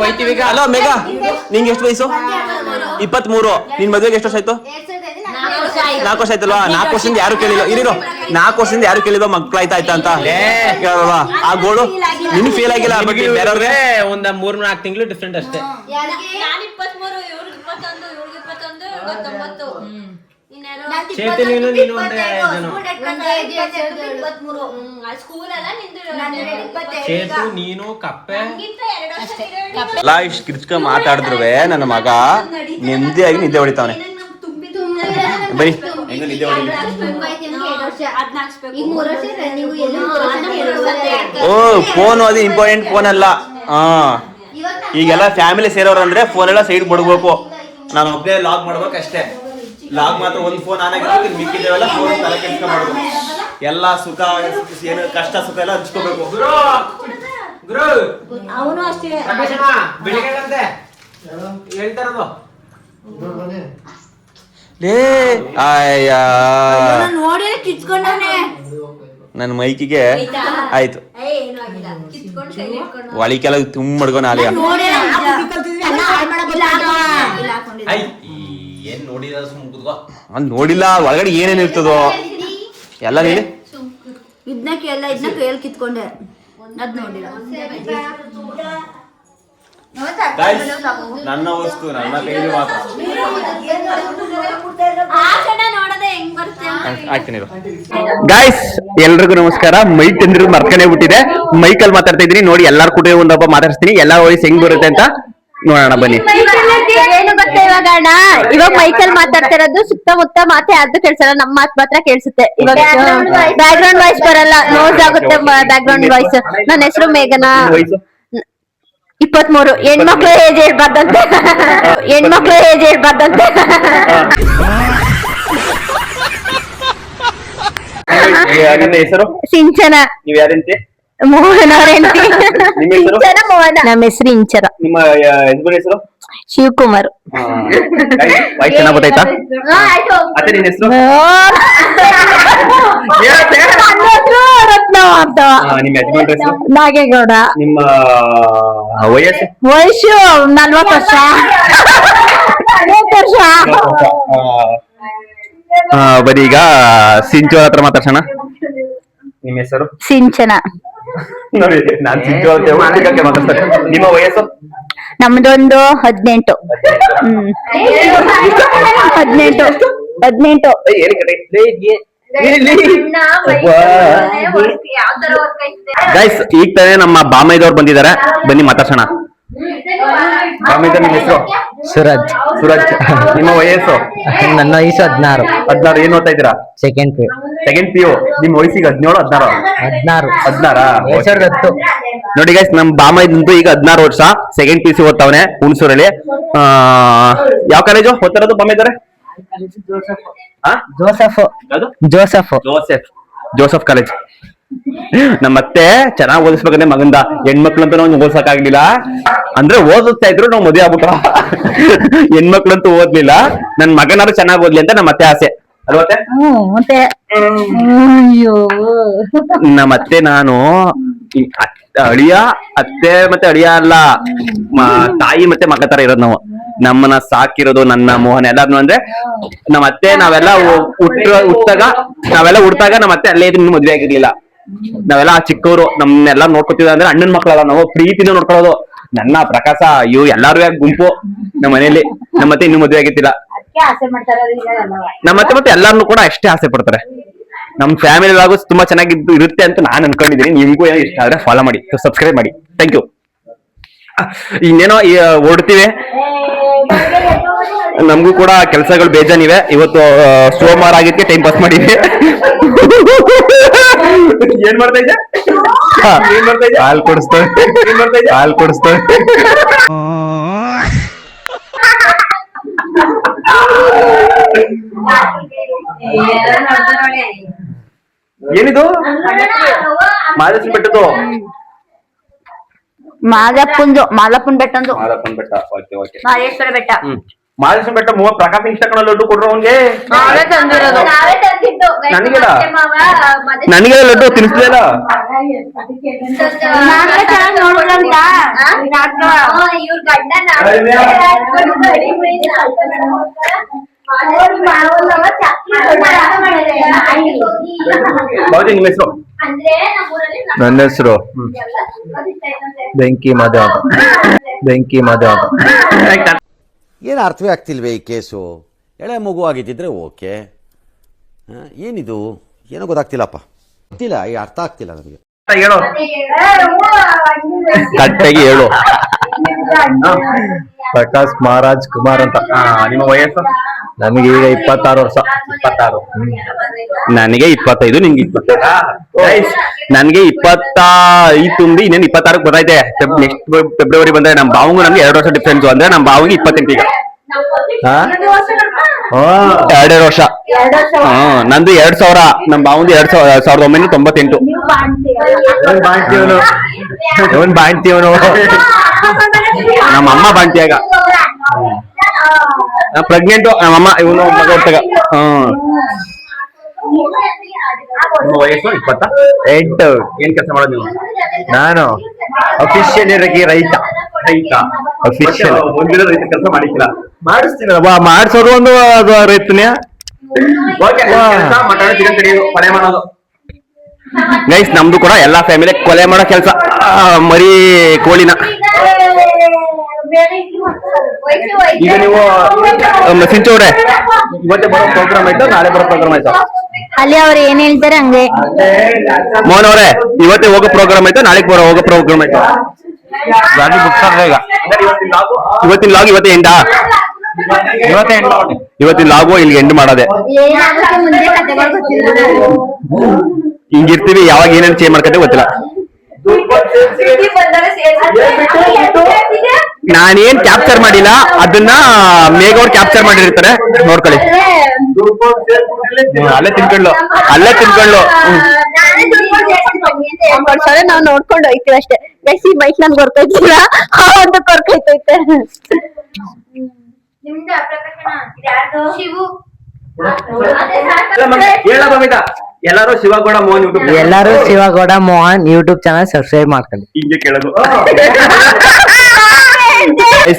[SPEAKER 5] ಹೋಯ್ತೀವಿ.
[SPEAKER 1] ಹಲೋ ಮೇಘ, ನಿಂಗೆ ಎಷ್ಟು ವಯಸ್ಸು? 23. ನಿನ್ ಮದ್ವೆಗೆ ಎಷ್ಟು ವರ್ಷ ಆಯ್ತು? 4 ವರ್ಷ ಆಯ್ತಲ್ವಾ? 4 ವರ್ಷದಿಂದ ಯಾರು ಕೇಳಿಲ್ಲ, 4 ವರ್ಷದಿಂದ ಯಾರು ಕೇಳಿಲ್ಲ ಮಕ್ಳಾಯ್ತಾ ಅಂತ ಕೇಳಲ್ವಾ? ಆ ಗೋಳು ನಿನ್ ಫೇಲ್ ಆಗಿಲ್ಲ, ಬೇರೆಯವ್ರಿಗೆ
[SPEAKER 5] ಒಂದ್ 3-4 ತಿಂಗಳು ಡಿಫ್ರೆಂಟ್ ಅಷ್ಟೇ. ಚೇತು ನೀನು ಒಂದೇ ಜನ. ಚೇತು ನೀನು ಕಪ್ಪೆ
[SPEAKER 1] ಎಲ್ಲ ಇಷ್ಟು ಕಿರ್ಚ್ಕ ಮಾತಾಡಿದ್ರು ನನ್ನ ಮಗ ನೆಮ್ಮದಿಯಾಗಿ ನಿದ್ದೆ ಹೊಡಿತಾವನೆ. ಬರೀ ಹೆಂಗ ನಿದ್ದೆ ಹೊಡಿ. ಓ ಫೋನ್ ಅದು ಇಂಪಾರ್ಟೆಂಟ್ ಫೋನ್ ಅಲ್ಲ. ಈಗೆಲ್ಲ ಫ್ಯಾಮಿಲಿ ಸೇರೋರು ಅಂದ್ರೆ ಫೋನ್ ಎಲ್ಲ ಸೈಡ್ ಬಿಡ್ಬೇಕು. ನಾನು ಒಬ್ಬನೇ ಲಾಗ್ ಮಾಡ್ಬೇಕು ಅಷ್ಟೇ. ಲಾಗ್ ಮಾತ್ರ ಒಂದು ಫೋನ್ ಆನ್ ಆಗಿರೋದು, ಮಿಕ್ಕಿದೇವೆಲ್ಲ ಫೋನ್ ತಲೆ ಕೆಲ್ಸ ಮಾಡ್ಬೇಕು. ಎಲ್ಲ ಸುಖ ಏನು ಕಷ್ಟ ಸುಖ ಎಲ್ಲ ಹಂಚ್ಕೋಬೇಕು.
[SPEAKER 5] ಗುರು
[SPEAKER 4] ಅವನು ಅಷ್ಟೇ.
[SPEAKER 5] ಬೆಳಿಗ್ಗೆ ಹೇಳ್ತಾರದು
[SPEAKER 4] ನೋಡಿ ಕಿಚ್ಕೊಂಡವನೆ
[SPEAKER 1] ನನ್ನ ಮೈಕಿಗೆ ಆಯ್ತು. ಒಳಿಕೆಲ್ಲ ತುಂಬ ಮಡ್ಕೊಂಡು ಆಲಿಯ
[SPEAKER 5] ಏನ್ ನೋಡಿದ ಸುಮ್ಕುದ್ಗೋ.
[SPEAKER 1] ನೋಡಿಲ್ಲ ಒಳಗಡೆ ಏನೇನ್ ಇರ್ತದೋ ಎಲ್ಲ ನೀಡಿ.
[SPEAKER 4] ಇದನ್ನ ಕೈಯಲ್ಲಿ ಕಿತ್ಕೊಂಡೆ ಅದ್ ನೋಡಿಲ್ಲ.
[SPEAKER 1] ನನ್ನ ವಸ್ತು ನನ್ನ ಕೈಲಿ ಮಾತ್ರ. ಗಾಯ್ಸ್ ಎಲ್ರಿಗೂ ನಮಸ್ಕಾರ. ಮೈಕ್ ಚಂದ್ರ ಮರ್ಕನೆ ಬಿಟ್ಟಿದೆ. ಮೈಕಲ್ಲಿ ಮಾತಾಡ್ತಾ ಇದೀನಿ ನೋಡಿ. ಎಲ್ಲಾರು ಕೂಡ ಒಂದೊಬ್ಬ ಮಾತಾಡ್ತೀನಿ. ಎಲ್ಲಾ ವಯಸ್ಸು ಹೆಂಗ್ ಬರುತ್ತೆ ಅಂತ ನೋಡೋಣ ಬನ್ನಿ.
[SPEAKER 6] ಏನು ಗೊತ್ತಾ ಇವಾಗ ಮೈಕಲ್ ಮಾತಾಡ್ತಿರೋದು ಸುತ್ತಮುತ್ತ ಮಾತೆ ಯಾರ್ದು ಕೇಳ್ಸಲ್ಲ, ನಮ್ಮ ಮಾತ್ ಮಾತ್ರ ಕೇಳಿಸುತ್ತೆ. ಇವಾಗ ಬ್ಯಾಕ್ ಗ್ರೌಂಡ್ ವಾಯ್ಸ್ ಬರಲ್ಲ, ನೋಸ್ ಆಗುತ್ತೆ ಬ್ಯಾಕ್ ಗ್ರೌಂಡ್ ವಾಯ್ಸ್. ನನ್ನ ಹೆಸರು ಮೇಘನಾ, 23. ಹೆಣ್ಮಕ್ಳು ಏಜ್ ಹೇಳ್ಬಾರ್ದಂತೆ.
[SPEAKER 1] ನನ್ನ ಹೆಸರು
[SPEAKER 6] ಸಿಂಚನ.
[SPEAKER 1] ನೀವ್ ಯಾರಂತೆ?
[SPEAKER 6] ಮೋಹನ್ ಅವ್ರ ಹೆಂಡತಿ.
[SPEAKER 1] ನಿಮ್ಮ ಹೆಸರು?
[SPEAKER 6] ಸಿಂಚನ ಮೋಹನ. ನಮ್ಮ ಹೆಸರು ಇಂಚರ.
[SPEAKER 1] ನಿಮ್ಮ ಯಜಮಾನ್ ಹೆಸರು?
[SPEAKER 6] ಶಿವಕುಮಾರ್.
[SPEAKER 1] ವಾಯ್ಸ್ ಚೆನ್ನಾಗ್ ಗೊತ್ತಾಯ್ತಾ? ಅತ್ತೆ ನಿನ್ನ ಹೆಸರು?
[SPEAKER 6] ರತ್ನ ಅಂತ.
[SPEAKER 1] ನಿಮ್ಮ ಯಜಮಾನ್ ಹೆಸರು?
[SPEAKER 6] ನಾಗೇಗೌಡ.
[SPEAKER 1] ನಿಮ್ಮ ವಯಸ್ಸು?
[SPEAKER 6] ವಯಸ್ಸು 40 ವರ್ಷ. 40 ವರ್ಷ.
[SPEAKER 1] ಬರೀ ಈಗ ಸಿಂಚು ಹತ್ರ ಮಾತಾಡ್ಸೋಣ. ನಿಮ್ಮ ಹೆಸರು?
[SPEAKER 6] ಸಿಂಚನ.
[SPEAKER 1] ನೋಡಿ ನಾನ್ ಸಿಂಚು ಅಂತ ಮಾತಾಡ್ತಾರೆ. ನಿಮ್ಮ ವಯಸ್ಸು?
[SPEAKER 6] ನಮ್ದೊಂದು 18. 18.
[SPEAKER 1] ಗೈಸ್ ಈಗ ತಾನೇ ನಮ್ಮ ಬಾಮೈದವ್ರು ಬಂದಿದ್ದಾರೆ, ಬನ್ನಿ ಮಾತಾಡ್ಸೋಣ. ಬಾಮೈದ ನಿಮ್ಮ ಹೆಸರು?
[SPEAKER 7] ಸುರಜ್.
[SPEAKER 1] ನಿಮ್ಮ ವಯಸ್ಸು?
[SPEAKER 7] ನನ್ನ ವಯಸ್ಸು 16.
[SPEAKER 1] ಏನ್ ಓದ್ತಾ ಇದ್ದೀರಾ?
[SPEAKER 7] Second
[SPEAKER 1] PU. ನಿಮ್ಮ ವಯಸ್ಸಿಗೆ 17 16? ನೋಡಿ ಗೈಸ್ ನಮ್ ಬಾಮೈದಂತೂ ಈಗ 16 ವರ್ಷ, ಸೆಕೆಂಡ್ PUC ಓದ್ತಾವನೆ ಹುಣಸೂರಲ್ಲಿ. ಯಾವ ಕಾಲೇಜು ಓದ್ತಾರದು ಬಾಮೈದವ್ರೆ? Joseph college. ನಮ್ಮತ್ತೆ ಚೆನ್ನಾಗ್ ಓದಿಸ್ಬೇಕಂದ್ರೆ ಮಗಂದ. ಹೆಣ್ಮಕ್ಳಂತೂ ನಾವು ಓದ್ಸಕ್ ಆಗ್ಲಿಲ್ಲ, ಅಂದ್ರೆ ಓದಿಸ್ತಾ ಇದ್ರು ನಾವು ಮದುವೆ ಆಗ್ಬಿಟ್ರ. ಹೆಣ್ಮಕ್ಳಂತೂ ಓದ್ಲಿಲ್ಲ. ನನ್ ಮಗನಾರು ಚೆನ್ನಾಗ್ ಓದ್ಲಿ ಅಂತ ನಮ್ಮ ಅತ್ತೆ ಆಸೆ ಅಲ್ವತ್ತೆ?
[SPEAKER 6] ಮತ್ತೆ ಅಯ್ಯೋ
[SPEAKER 1] ನಮ್ಮತ್ತೆ ನಾನು ಅಳಿಯ ಅತ್ತೆ ಮತ್ತೆ ಅಳಿಯ ಅಲ್ಲ, ತಾಯಿ ಮತ್ತೆ ಮಗ ತರ ಇರೋದು ನಾವು. ನಮ್ಮನ್ನ ಸಾಕಿರೋದು ನನ್ನ ಮೋಹನ್ ಎಲ್ಲಾರ್ನು ಅಂದ್ರೆ ನಮ್ಮ ಅತ್ತೆ. ನಾವೆಲ್ಲ ಹುಟ್ಟಾಗ ನಮ್ಮ ಅತ್ತೆ ಅಲ್ಲೇ ಇದ್ರೆ ಮದ್ವೆ ಆಗಿರ್ಲಿಲ್ಲ. ನಾವೆಲ್ಲ ಚಿಕ್ಕವರು, ನಮ್ನೆಲ್ಲಾ ನೋಡ್ಕೊತಿದ್ವಿ. ಅಂದ್ರೆ ಅಣ್ಣನ ಮಕ್ಕಳಲ್ಲ ನಾವು, ಪ್ರೀತಿನ ನೋಡ್ಕೊಳ್ಳೋದು. ನನ್ನ ಪ್ರಕಾಶ ಇವು ಎಲ್ಲಾರು ಗುಂಪು ನಮ್ಮ ಮನೇಲಿ. ನಮ್ಮತ್ತೆ ಇನ್ನೂ ಮದ್ವೆ ಆಗಿತ್ತಿಲ್ಲ. ನಮ್ಮತ್ತೆ ಮತ್ತೆ ಎಲ್ಲಾರ್ನು ಕೂಡ ಅಷ್ಟೇ ಆಸೆ ಪಡ್ತಾರೆ. ನಮ್ ಫ್ಯಾಮಿಲಿ ಆಗು ತುಂಬಾ ಚೆನ್ನಾಗಿ ಇರುತ್ತೆ ಅಂತ ನಾನ್ ಅನ್ಕೊಂಡಿದೀನಿ. ನಿಮ್ಗೂ ಏನೋ ಇಷ್ಟ ಆದ್ರೆ ಫಾಲೋ ಮಾಡಿ, ಸಬ್ಸ್ಕ್ರೈಬ್ ಮಾಡಿ. Thank you. ಇನ್ನೇನೋ ಹೊರಡ್ತೀವಿ, ನಮಗೂ ಕೂಡ ಕೆಲಸಗಳು ಬೇಜಾನಿವೆ. ಇವತ್ತು ಸೋಮವಾರ ಆಗಿದ್ದಕ್ಕೆ ಟೈಮ್ ಪಾಸ್ ಮಾಡಿದ್ವಿ. ಏನ್ ಮಾಡ್ತಾ ಇದ್ದೆ? ಹಾಲು ಕೊಡಿಸ್ತೇವೆ. ಏನಿದು? ಮಾದೇಶ್ವರ ಬೆಟ್ಟದ್ದು?
[SPEAKER 6] ಮಾಲಪ್ಪನ್ ಬೆಟ್ಟಂದು.
[SPEAKER 1] ಮಾದೇಶ್ವರ ಬೆಟ್ಟ. ಮಾದೇಶ್ವರ ಬೆಟ್ಟ ಪ್ರಕಾಶ್ ಇನ್ಸ್ಟಾಗ್ರಾಮ್ ಲಡ್ಡು ಕೊಡ್ರು ಅವನ್ಗೆ. ನನಗೆ ಲಡ್ಡು ತಿನ್ನಿಸ್ಲಿಲ್ಲ. ಬಾಬುಜಿ ನಿಮ್ಮ ಹೆಸರು?
[SPEAKER 2] ನನ್ನ ಹೆಸರು ಬೆಂಕಿ ಮಾಧವ್.
[SPEAKER 3] ಏನು ಅರ್ಥವೇ ಆಗ್ತಿಲ್ವೇ ಈ ಕೇಸು? ಎಳೆ ಮಗು ಆಗಿದ್ದಿದ್ರೆ ಓಕೆ, ಏನಿದು ಏನೋ ಗೊತ್ತಾಗ್ತಿಲ್ಲಪ್ಪ, ಗೊತ್ತಿಲ್ಲ, ಈ ಅರ್ಥ ಆಗ್ತಿಲ್ಲ ನನಗೆ.
[SPEAKER 1] ಹೇಳು ಕರೆಕ್ಟಾಗಿ ಹೇಳು.
[SPEAKER 2] ಪ್ರಕಾಶ್ ಮಹಾರಾಜ್ ಕುಮಾರ್ ಅಂತ.
[SPEAKER 1] ನಿಮ್ಮ ವಯಸ್ಸು?
[SPEAKER 2] ನಮಗೆ ಈಗ 26 ವರ್ಷ.
[SPEAKER 1] 26. ನನಗೆ 25, ನಿಂಗೆ 25. ನನಗೆ 25 ತುಂಬಿ ಇನ್ನೇನು 26ಕ್ಕೆ ಬರ್ತೈತೆ. ನೆಕ್ಸ್ಟ್ ಫೆಬ್ರವರಿ ಬಂದ್ರೆ ನಮ್ಮ ಬಾವಂಗು ನಮ್ಗೆ 2 ವರ್ಷ ಡಿಫ್ರೆನ್ಸ್. ಅಂದ್ರೆ ನಮ್ಮ ಬಾವಿಗೆ 28 ಈಗ. 2 ವರ್ಷ. ನಂದು 2000, ನಮ್ಮ ಬಾವಂದು 1998.
[SPEAKER 2] ಇವನ್ ಬಾಣ್ತೀವನು.
[SPEAKER 1] ನಮ್ಮ ಅಮ್ಮ ಬಾಣ್ತಿಯಾಗ ಪ್ರೆಗ್ನೆಂಟು. ನಮ್ಮಮ್ಮ ಇವನು ಮಗ ಹೊತ್ತಾಗ. ವಯಸ್ಸು 28. ಏನ್ ಕೆಲಸ ಮಾಡೋದು ನೀವು?
[SPEAKER 2] ನಾನು ಅಫಿಷಿಯಲ್ ಇರಕ್ಕೆ ರೈತ.
[SPEAKER 1] ಅಫಿಷಿಯಲ್ ಒಂದಿನ ರೈತ ಕೆಲಸ ಮಾಡಿಲ್ಲ.
[SPEAKER 2] ಮಾಡಿಸ್ತೀನಿ ಮಾಡ್ಸೋರು ಒಂದು ರೈತನೇ.
[SPEAKER 1] ಚಿಕನ್ ಕಡಿಯೋದು, ಕೊಲೆ ಮಾಡೋದು. ಗೈಸ್ ನಮ್ದು ಕೂಡ ಎಲ್ಲಾ ಫ್ಯಾಮಿಲಿ ಕೊಲೆ ಮಾಡೋ ಕೆಲಸ. ಮರಿ ಕೋಳಿನ ಈಗ ನೀವು ಸಿಂಚೋಡೆ ಇವತ್ತೇ ಬರೋ ಪ್ರೋಗ್ರಾಮ್ ಆಯ್ತು, ನಾಳೆ ಬರೋ ಪ್ರೋಗ್ರಾಮ್ ಆಯ್ತು.
[SPEAKER 6] ಅಲ್ಲಿ ಅವ್ರು ಏನ್ ಹೇಳ್ತಾರೆ ಹಂಗೆ.
[SPEAKER 1] ಮೋಹನ್ ಅವರೇ ಇವತ್ತೇ ಹೋಗೋ ಪ್ರೋಗ್ರಾಮ್ ಆಯ್ತು, ನಾಳೆಗೆ ಹೋಗೋ ಪ್ರೋಗ್ರಾಮ್ ಆಯ್ತು. ಗಾಡಿ ಬುಕ್ ಈಗ ಇವತ್ತಿನ ಲಾಗ್ ಇವತ್ತೇ ಎಂಡ. ಇವತ್ತಿನ ಲಾಗು ಇಲ್ಲಿ ಎಂಡ್ ಮಾಡೋದೆ. ಹಿಂಗಿರ್ತೀವಿ, ಯಾವಾಗ ಏನೇನು ಚೇಂಜ್ ಮಾಡ್ಕೊಂಡೆ ಗೊತ್ತಿಲ್ಲ. ನಾನೇನ್ ಕ್ಯಾಪ್ಚರ್ ಮಾಡಿಲ್ಲ, ಅದನ್ನ ಮೇಘ ಅವ್ರು ಕ್ಯಾಪ್ಚರ್ ಮಾಡಿರ್ತಾರೆ, ನೋಡ್ಕೊಳ್ಳಿ. ಅಲ್ಲೇ ತಿನ್ಕೊಳ್ಳು.
[SPEAKER 6] ನಾವ್ ನೋಡ್ಕೊಂಡು ಹೋಯ್ತೀವಿ ಅಷ್ಟೇ. ಗೈಸ್ ಈ ಬೈಕ್ ನನ್ಗೆ ಗೊರ್ಕೈತಿಲ್ಲ, ಒಂದು ಕೊರ್ಕೈತೈತೆ.
[SPEAKER 1] ಎಲ್ಲರೂ ಶಿವಗೌಡ ಮೋಹನ್ ಯೂಟ್ಯೂಬ್,
[SPEAKER 7] ಎಲ್ಲರೂ Shivagowda Mohan YouTube channel subscribe ಮಾಡ್ಕೊಳ್ಳಿ.
[SPEAKER 1] ಹಿಂಗೆ ಕೇಳೋದು.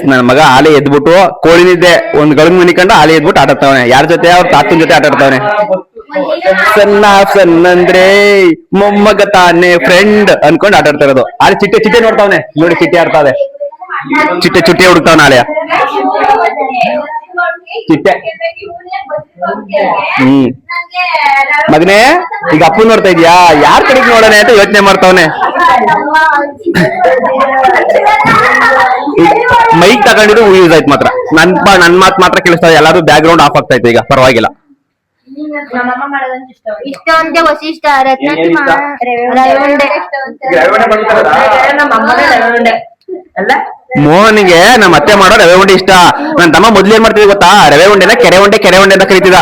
[SPEAKER 1] ನನ್ನ ಮಗ ಆಲೆ ಎದ್ಬಿಟ್ಟು ಕೋಳಿನಿದ್ದೆ ಒಂದ್ ಗಳಗ್ ಮನಿಕೊಂಡು ಆಲೆ ಎದ್ಬಿಟ್ಟು ಆಟಾಡ್ತಾವನೆ. ಯಾರ ಜೊತೆ? ಅವ್ರ ತಾತನ ಜೊತೆ ಆಟಾಡ್ತಾವನೆ. ಸನ್ನಂದ್ರೆ ಮೊಮ್ಮಗ ತಾನೆ ಫ್ರೆಂಡ್ ಅನ್ಕೊಂಡ್ ಆಟಾಡ್ತಾ ಇರೋದು. ಆಲೆ ಚಿಟ್ಟೆ ನೋಡ್ತಾವನೆ, ನೋಡಿ ಚಿಟ್ಟೆ ಆಡ್ತಾವೆ. ಚಿಟ್ಟೆ ಹುಡುಕ್ತಾವನ ಆಲೆಯ ಚಿಟ್ಟೆ. ಮಗನೇ ಈಗ ಅಪ್ಪು ನೋಡ್ತಾ ಇದ್ಯಾ? ಯಾರ್ ಕಡೆಗೆ ನೋಡೋಣ ಅಂತ ಯೋಚನೆ ಮಾಡ್ತಾವನೆ. ಮೈಕ್ ತಗೊಂಡಿದ್ದು ಯೂಸ್ ಆಯ್ತು ಮಾತ್ರ. ನನ್ ಮಾತ್ ಮಾತ್ರ ಕೇಳಿಸ್ತಾ, ಎಲ್ಲಾರು ಬ್ಯಾಕ್ ಗ್ರೌಂಡ್ ಆಫ್ ಆಗ್ತಾ ಇತ್ತು. ಈಗ ಪರವಾಗಿಲ್ಲ.
[SPEAKER 6] ಇಷ್ಟ ಅಂತೆ ವಸಿಷ್ಠ, ರತ್ನ
[SPEAKER 1] ಮೋಹನ್ಗೆ ನಮ್ಮ ಅತ್ತೆ ಮಾಡೋ ರವೆ ಉಂಡೆ ಇಷ್ಟ. ನನ್ ತಮ್ಮ ಮೊದ್ಲು ಏನ್ ಮಾಡ್ತಿದ್ವಿ ಗೊತ್ತಾ? ರವೆ ಉಂಡೆನ ಕೆರೆ ಉಂಡೆ ಅಂತ ಕರೀತಿದ.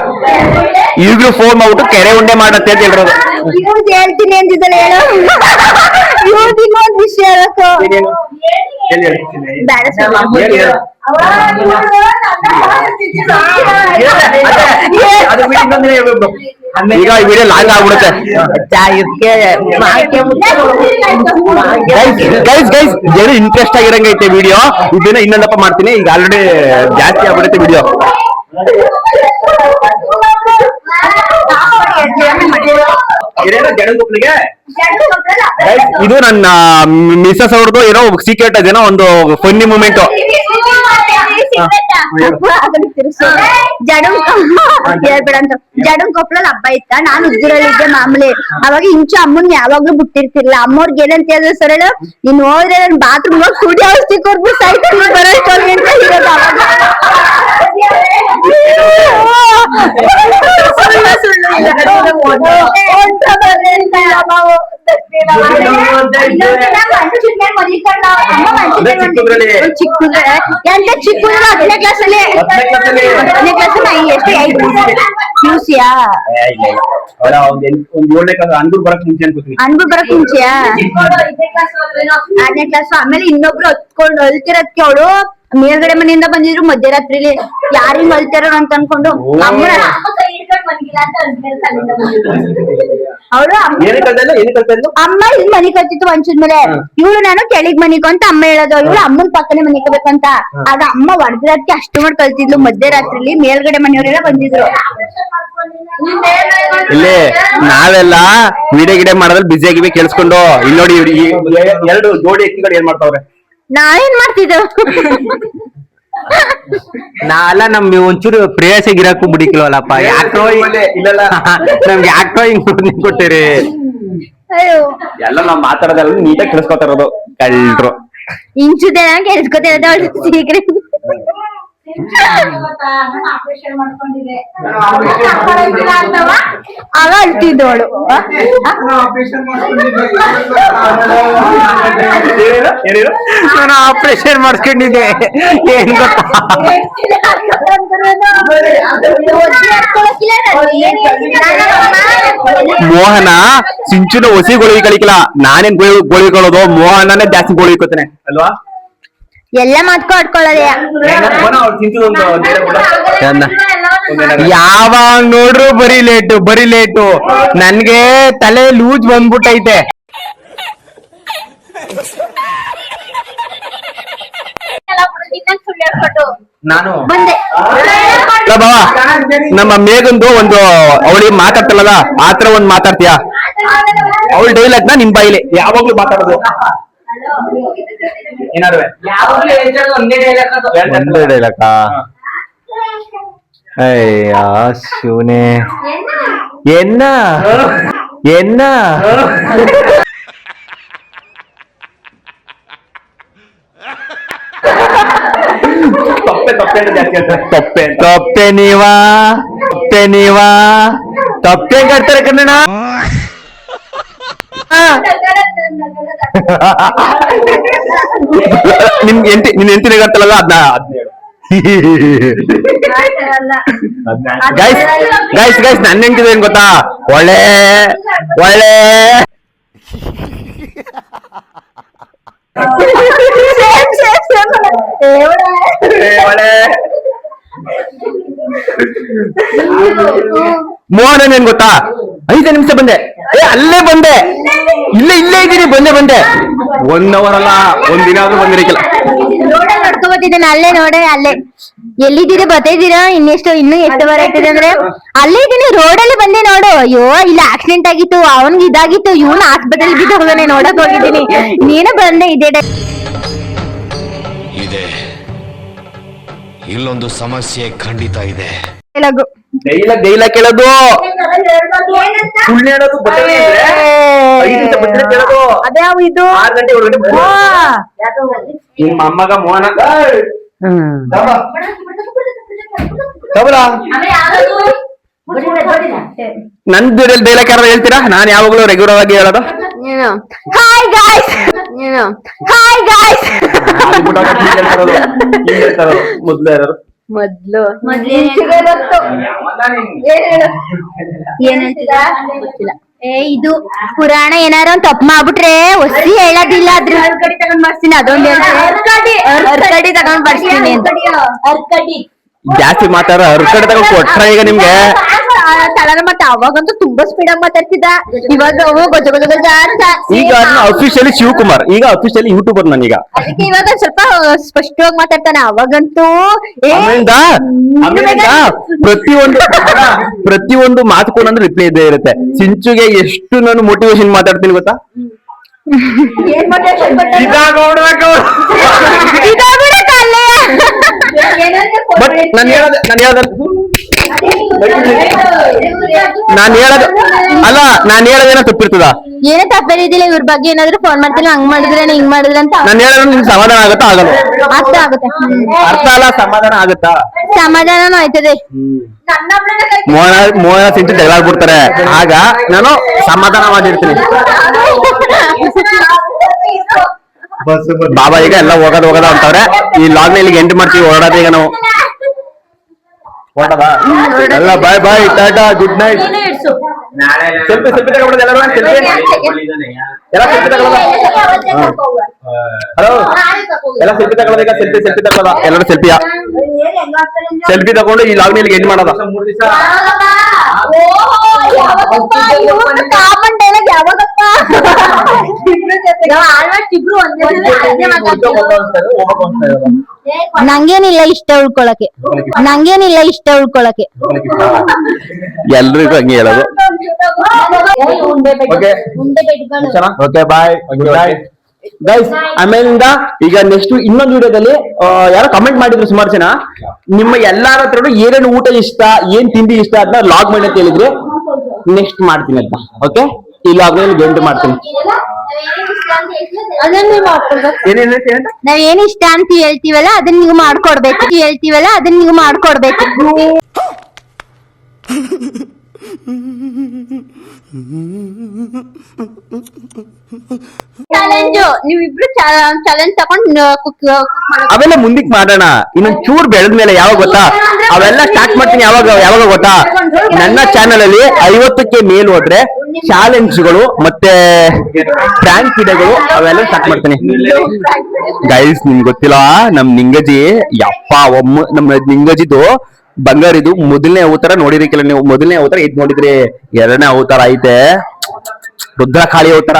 [SPEAKER 1] ಈಗ್ಲೂ ಫೋನ್ ಮಾಡ್ಬಿಟ್ಟು ಕೆರೆ ಉಂಡೆ ಮಾಡತ್ತೆ ಅಂತ ಹೇಳಿರೋದು.
[SPEAKER 6] ಹೇಳ್ತೀನಿ ಅಂತಿದ್ದಾನೆ, ಹೇಳು. ಇನ್ನೊಂದು ವಿಷಯ ಹೇಳಕ್ಕೋ.
[SPEAKER 1] ಈಗ ಈ ವಿಡಿಯೋ ಲಾಂಗ್ ಆಗ್ಬಿಡುತ್ತೆ. ಗೈಸ್ ಏನು ಇಂಟ್ರೆಸ್ಟ್ ಆಗಿರಂಗೈತೆ ವಿಡಿಯೋ. ಇದನ್ನ ಇನ್ನೊಂದಪ್ಪ ಮಾಡ್ತೀನಿ. ಈಗ ಆಲ್ರೆಡಿ ಜಾಸ್ತಿ ಆಗ್ಬಿಡುತ್ತೆ ವಿಡಿಯೋ. ಇದು ನನ್ನ ಮಿಸಸ್ ಅವ್ರದ್ದು ಏನೋ ಸೀಕ್ರೆಟ್ ಅದೇನೋ ಒಂದು ಫನ್ನಿ ಮೂಮೆಂಟ್.
[SPEAKER 6] ಜಡಂ ಕೊಪ್ಪಳಲ್ಲಿ ಹಬ್ಬ ಇತ್ತ, ನಾನು ಉದ್ದೂರಲ್ಲಿ ಇದ್ದೆ ಮಾಮೂಲಿ. ಅವಾಗ ಇಂಚು ಅಮ್ಮನ್ ಯಾವಾಗ್ಲೂ ಬಿಟ್ಟಿರ್ತಿರ್ಲಿಲ್ಲ. ಅಮ್ಮವ್ರಿಗೆ ಏನಂತ ಹೇಳಿದ್ರೆ ಸರ್, ನೀನ್ ಹೋದ್ರೆ ನನ್ ಬಾತ್ರೂಮ್ ಹೋಗಿ ಸುಡಿ ಔಷಧಿ ಕೊಡ್ಬಿಟ್ಟು ಸಾಯ್ತು ಬರೋಷ್ಟೊಳಗೆ ಅಂತ ಇರೋದು. ಅವಾಗ ಚಿಕ್ಕುದ್ರೆ 10ನೇ ಕ್ಲಾಸಲ್ಲಿ ಎಷ್ಟು QCಯಾ?
[SPEAKER 1] ಅನ್ಬಿಡ್ ಬರಕ್ ಮುಂಚೆ ಅನ್ಕೋತೀನಿ.
[SPEAKER 6] ಅನ್ಬಿಡ್ ಬರಕ್ ಮುಂಚೆಯಾ? 6ನೇ ಕ್ಲಾಸ್. ಆಮೇಲೆ ಇನ್ನೊಬ್ರು ಹತ್ಕೊಂಡು ಅಳ್ತಿರತ್ಕೆ ಅವಳು ಮೇಲ್ಗಡೆ ಮನೆಯಿಂದ ಬಂದಿದ್ರು ಮಧ್ಯರಾತ್ರಿಲಿ. ಯಾರಿಂಗ್ ಅಳ್ತಾರ ಅಂತ ಅನ್ಕೊಂಡು ಅವಳು ಅಮ್ಮ ಇಲ್ಲಿ ಮನಿ ಕತ್ತಿತ್ತು ಮಂಚದ ಮೇಲೆ, ಇವಳು ನಾನು ಕೆಳಗ್ ಮನಿಕೊ ಅಂತ ಅಮ್ಮ ಹೇಳೋದು. ಇವಳು ಅಮ್ಮನ್ ಪಕ್ಕನೆ ಮನಿಕೋಬೇಕಂತ. ಆಗ ಅಮ್ಮ ಹೊಡೆದ್ರಕ್ಕೆ ಅಷ್ಟು ಮಾಡಿ ಕಲ್ತಿದ್ಲು. ಮಧ್ಯರಾತ್ರಿಲಿ ಮೇಲ್ಗಡೆ ಮನೆಯವರೆಲ್ಲ ಬಂದಿದ್ರು.
[SPEAKER 1] ಇಲ್ಲಿ ನಾವೆಲ್ಲ ವಿಡಿಯೋ ಗಿಡ ಮಾಡೋದ್ರಲ್ಲಿ ಬಿಸಿ ಆಗಿವಿ ಕೇಳಿಸ್ಕೊಂಡು. ಇಲ್ಲಿ ನೋಡಿ 2 ಜೋಡಿ ಎಕ್ಕಿಗಳು ಏನ್ ಮಾಡ್ತಾವ್ರೆ.
[SPEAKER 6] ನಾವೇನ್ ಮಾಡ್ತಿದ್ದೆವು?
[SPEAKER 5] ನಾವೆಲ್ಲ ನಮ್ಗೆ ಒಂಚೂರು ಪ್ರೇಯಸಿಗಿರಕ್ಕೂ ಬಿಡಿಕಲ್ವಲ್ಲಪ್ಪ ಯಾಕೋ
[SPEAKER 1] ಇಲ್ಲಲ್ಲ
[SPEAKER 5] ನಮ್ಗೆ ಯಾಕೋ ಹಿಂಗ್ ಕೊಟ್ಟಿರಿ
[SPEAKER 6] ಅಯ್ಯೋ
[SPEAKER 1] ಎಲ್ಲ ನಾವ್ ಮಾತಾಡೋದೆಲ್ಲ ನೀಟಾಗಿ ಕೇಳಿಸ್ಕೊತಾ ಇರೋದು ಕಳ್ರು.
[SPEAKER 6] ಇಂಚುದೆ ಕೆಲ್ಸ್ಕೊತಿರೋದು ಅವಳು ಸೀಕ್ರೆಟ್.
[SPEAKER 4] ಆಪರೇಷನ್ ಮಾಡ್ಕೊಂಡಿದ್ದೆ
[SPEAKER 6] ಅವ ಅಳ್ತಿದ್ದವಳು.
[SPEAKER 5] ನಾನು ಆಪರೇಷನ್ ಮಾಡಿಸ್ಕೊಂಡಿದ್ದೆ ಏನ್ ಗೊತ್ತಾ ಮೋಹನ ಸಿಂಚುನ ಹೊಸಿ ಗೋಳಿ ಕಳಿಕಲ್ಲ ನಾನೇನ್ ಗೋಳಿ ಕೊಳ್ಳೋದು ಮೋಹನನೇ ಜಾಸ್ತಿ ಗೋಳಿ ಕೊತ್ತಾನೆ ಅಲ್ವಾ
[SPEAKER 6] ಎಲ್ಲ ಮಾತ್ಕೊ ಆಡ್ಕೊಳ್ಳೋದೇ.
[SPEAKER 5] ಯಾವಾಗ ನೋಡ್ರು ಬರೀ ಲೇಟು ನನ್ಗೆ ತಲೆ ಲೂಸ್ ಬಂದ್ಬಿಟ್ಟೈತೆ. ನಾನು
[SPEAKER 6] ಬಂದೆ
[SPEAKER 5] ಬಾವ ನಮ್ಮ ಮೇಗಂದು ಒಂದು ಅವಳಿಗೆ ಮಾತಾಡ್ತಲ್ಲ ಆತರ ಒಂದ್ ಮಾತಾಡ್ತೀಯ ಅವಳ ಡೈಲಾಗ್ ನ ನಿಮ್ ಬಾಯಿಲೆ ಯಾವಾಗ್ಲೂ ಮಾತಾಡೋದು ಏನಾದ್ರು ಒಂದೇ ಡೈಲಾಗ ಅಯ್ಯ ಶಿವನೇ ಎನ್ನ ತಪ್ಪೆ ತಪ್ಪೆ ಕಟ್ತಾರೆ ಕನ್ನಡ ನಿನ್ ಎಂಟಿನ ಕರ್ತಲ್ಲ ಅದ್ನ ಗೈಸ್ ನನ್ನ ಹೆಂಗಿದೆ ಏನ್ ಗೊತ್ತಾ ಒಳ್ಳೆ ಮೋಹನ್ ಏನ್ ಗೊತ್ತಾ 5 ನಿಮಿಷ ಬಂದೆ ಅಲ್ಲೇ ಬಂದೆ ಇಲ್ಲೇ ಇದ್ದೀನಿ ಬಂದೆ 1 ಅವರ್ ಅಲ್ಲ ಒಂದಿನ ಆದ್ರೂ ಬಂದಿರಕ್ಕಿಲ್ಲ
[SPEAKER 6] ರೋಡಲ್ಲಿ ನಡ್ಕೊಬತ್ತಿದ್ದೇನೆ ಅಲ್ಲೇ ನೋಡೆ ಅಲ್ಲೇ ಎಲ್ಲಿದ್ದೀರಿ ಬರ್ತಿದ್ದೀರಾ ಇನ್ನೂ ಎಷ್ಟು ಬರ ಆಗ್ತದೆ ಅಂದ್ರೆ ಅಲ್ಲೇ ಇದೀನಿ ರೋಡಲ್ಲಿ ಬಂದೆ ನೋಡು ಅಯ್ಯೋ ಇಲ್ಲ ಆಕ್ಸಿಡೆಂಟ್ ಆಗಿತ್ತು ಅವನ್ಗೆ ಇದಾಗಿತ್ತು ಇವನ್ ಆಸ್ಪತ್ರೆಗೆ ಬಿದ್ದು ಹೋಗನೆ ನೋಡಕ್ ಹೋಗಿದ್ದೀನಿ ನೀನು ಬಂದೆ ಇದೇ
[SPEAKER 8] ಇದೆ ಇಲ್ಲೊಂದು ಸಮಸ್ಯೆ ಖಂಡಿತ ಇದೆ
[SPEAKER 5] ಡೈಲಾಗ್ ಕೇಳೋದು ಸುಳ್ಳು ಹೇಳೋದು
[SPEAKER 6] ಅದ್ಯಾವ ಇದು
[SPEAKER 5] 6 ಗಂಟೆ 7 ಗಂಟೆ ನಿಮ್ಮ ಅಮ್ಮಗ ಮೋಹನ ನಂದು ಡೈಲಾಗ್ ಯಾರು ಹೇಳ್ತೀರಾ ನಾನು ಯಾವಾಗ್ಲೂ ರೆಗ್ಯುಲರ್ ಆಗಿ ಹೇಳೋದು
[SPEAKER 6] ಹಾಯ್ ಗಾಯ್ಸ್
[SPEAKER 5] ಮೊದ್ಲು ಯಾರು
[SPEAKER 6] ಇದು ಪುರಾಣ ಏನಾರ ಒಂದ್ ತಪ್ಪು ಮಾಡ್ಬಿಟ್ರೆ ಒಸಿ ಹೇಳೋದಿಲ್ಲ ಅದ್ರ ಕಡೆ ತಗೊಂಡ್ ಬರ್ತೀನಿ ಅದೊಂದು ಅರ್ಕಡಿ ತಗೊಂಡ್ ಬರ್ತೀನಿ ಅಂತ
[SPEAKER 5] ಜಾಸ್ತಿ ಮಾತಾಡೋ ಕಡೆ ತಗೊಂಡ್ ಕೊಟ್ರ ಈಗ ನಿಮ್ಗೆ
[SPEAKER 6] ತಳನ ಮತ್ತೆ ಅವಾಗಂತೂ ತುಂಬಾ ಸ್ಪೀಡ್ ಆಗಿ ಮಾತಾಡ್ತಿದ್ದ ಇವಾಗ ಗೊಜ್ಜ ಗೊಜ್ಜ ಗೊಜ್ಜ ಅಂತ
[SPEAKER 5] ಈಗ ಅಫಿಷಿಯಲಿ ಶಿವಕುಮಾರ್ ಈಗ ಅಫಿಷಿಯಲಿ ಯೂಟ್ಯೂಬರ್ ನಾನೀಗ
[SPEAKER 6] ಅದಕ್ಕೆ ಇವಾಗ ಸ್ವಲ್ಪ ಸ್ಪಷ್ಟವಾಗಿ ಮಾತಾಡ್ತಾನೆ ಅವಾಗಂತೂ
[SPEAKER 5] ಆಮೇಲಿಂದ ಪ್ರತಿಯೊಂದು ಮಾತು ಕೂಡ ರಿಪ್ಲೈ ಇದ್ದೇ ಇರುತ್ತೆ ಸಿಂಚುಗೆ ಎಷ್ಟು ನಾನು ಮೋಟಿವೇಶನ್ ಮಾತಾಡ್ತೀನಿ ಗೊತ್ತಾ ಬಟ್ ನಾನು ಹೇಳೋದು ನಾನು ಹೇಳೋದೇನೋ ತಪ್ಪಿರ್ತದ
[SPEAKER 6] ಏನೇ ತಪ್ಪಿರಿದಿಲ್ಲ ಇವ್ರ ಬಗ್ಗೆ ಏನಾದ್ರು ಫೋನ್ ಮಾಡ್ತೀನಿ ಹಂಗ್ ಮಾಡಿದ್ರೆ ಹಿಂಗ್ ಮಾಡಿದ್ರೆ ಅಂತ
[SPEAKER 5] ನಾನು ಹೇಳೋದು ನಿಮ್ಗೆ ಸಮಾಧಾನ ಆಗುತ್ತಾ ಆಗಲ್ಲ
[SPEAKER 6] ಅರ್ಥ ಆಗುತ್ತೆ
[SPEAKER 5] ಅರ್ಥ ಅಲ್ಲ ಸಮಾಧಾನ ಆಗುತ್ತಾ
[SPEAKER 6] ಸಮಾಧಾನನೂ ಆಯ್ತದೆ
[SPEAKER 5] ಮೋಹನ ಸಿಂಚು ಜಗಳಾಡ್ಬಿಡ್ತಾರೆ ಆಗ ನಾನು ಸಮಾಧಾನ ಮಾಡಿರ್ತೀನಿ ಬಾಬಾ ಈಗ ಎಲ್ಲ ಹೋಗೋದ ಅಂತವ್ರೆ ಈ ಲಾಗ್ ನಲ್ಲಿ ಎಂಟು ಮಾಡ್ತೀವಿ ಹೊರಡೋದು ಈಗ ನಾವು ಎಲ್ಲ ಬಾಯ್ ಟಾಟಾ ಗುಡ್ ನೈಟ್ ಸೆಲ್ಫಿ ತಗೊಳ್ಳೋದು ಎಲ್ಲರೂ ಹಲೋ ಎಲ್ಲ ಸೆಲ್ಫಿ ತಗೊಳ್ಳೋದು ಈಗ ಸೆಲ್ಫಿ ತಗೊಳ್ಳೋದ ಎಲ್ಲರೂ ಸೆಲ್ಫಿ ತಗೊಂಡು ಈ ಲಾಗ್ ನಲ್ಲಿ ಎಂಡ್ ಮಾಡೋದ
[SPEAKER 6] ನಂಗೇನಿಲ್ಲ ಇಷ್ಟ ಉಳ್ಕೊಳಕ್ಕೆ
[SPEAKER 5] ಎಲ್ರಿಗೂ ಹಂಗೆ ಹೇಳೋದು okay bye good night
[SPEAKER 1] guys ಆಮೇಲಿಂದ ಈಗ ನೆಕ್ಸ್ಟ್ ಇನ್ನೊಂದು ವಿಡಿಯೋದಲ್ಲಿ ಯಾರೋ ಕಮೆಂಟ್ ಮಾಡಿದ್ರು ಸುಮಾರು ಜನ ನಿಮ್ಮ ಎಲ್ಲಾರ ಹತ್ರನು ಏನೇನು ಊಟ ಇಷ್ಟ ಏನ್ ತಿಂಡಿ ಇಷ್ಟ ಅದನ್ನ ಲಾಗ್ ಮಾಡಿ ಅಂತ ಹೇಳಿದ್ರೆ ನೆಕ್ಸ್ಟ್ ಮಾಡ್ತೀನಿ ಅಂತ ಓಕೆ ಈ ಲಾಗ್ ನಲ್ಲಿ ಗಂಟು ಮಾಡ್ತೀನಿ
[SPEAKER 6] ನಾವ್ ಏನ್ ಇಷ್ಟ ಅಂತ ಹೇಳ್ತೀವಲ್ಲ ಅದನ್ನ ನೀವು ಮಾಡ್ಕೊಡ್ಬೇಕು ಚಾಲೆಂಜು ನೀವಿಬ್ರು ಚಾಲೆಂಜ್ ತಗೊಂಡ್
[SPEAKER 1] ಅವೆಲ್ಲ ಮುಂದಕ್ಕೆ ಮಾಡೋಣ ಇನ್ನೊಂದ್ ಚೂರ್ ಬೆಳೆದ್ಮೇಲೆ ಯಾವಾಗ ಗೊತ್ತಾ ಅವೆಲ್ಲ ಸ್ಟಾರ್ಟ್ ಮಾಡ್ತೀನಿ ಯಾವಾಗ ಗೊತ್ತಾ ನನ್ನ ಚಾನೆಲ್ ಅಲ್ಲಿ 50ಕ್ಕೆ ಮೇಲ್ ಹೋದ್ರೆ ಚಾಲೆಂಜ್ಗಳು ಮತ್ತೆ ಪ್ರಾಂಕ್ ವಿಡಿಯೋಗಳು ಅವೆಲ್ಲ ಸ್ಟಾರ್ಟ್ ಮಾಡ್ತೀನಿ ಗೈಸ್ ನಿಮ್ಗೆ ಗೊತ್ತಿಲ್ಲ ನಮ್ ನಿಂಗಜಿ ಯಪ್ಪ ನಮ್ ನಿಂಗಜಿದು ಬಂಗಾರಿದು ಮೊದಲನೇ ಅವತಾರ ನೋಡಿರಿಕಿಲ್ಲ ನೀವು ಮೊದಲನೇ ಅವತಾರ ಇದ್ ನೋಡಿದ್ರಿ ಎರಡನೇ ಅವತಾರ ಐತೆ ರುದ್ರಕಾಳಿ ಅವತಾರ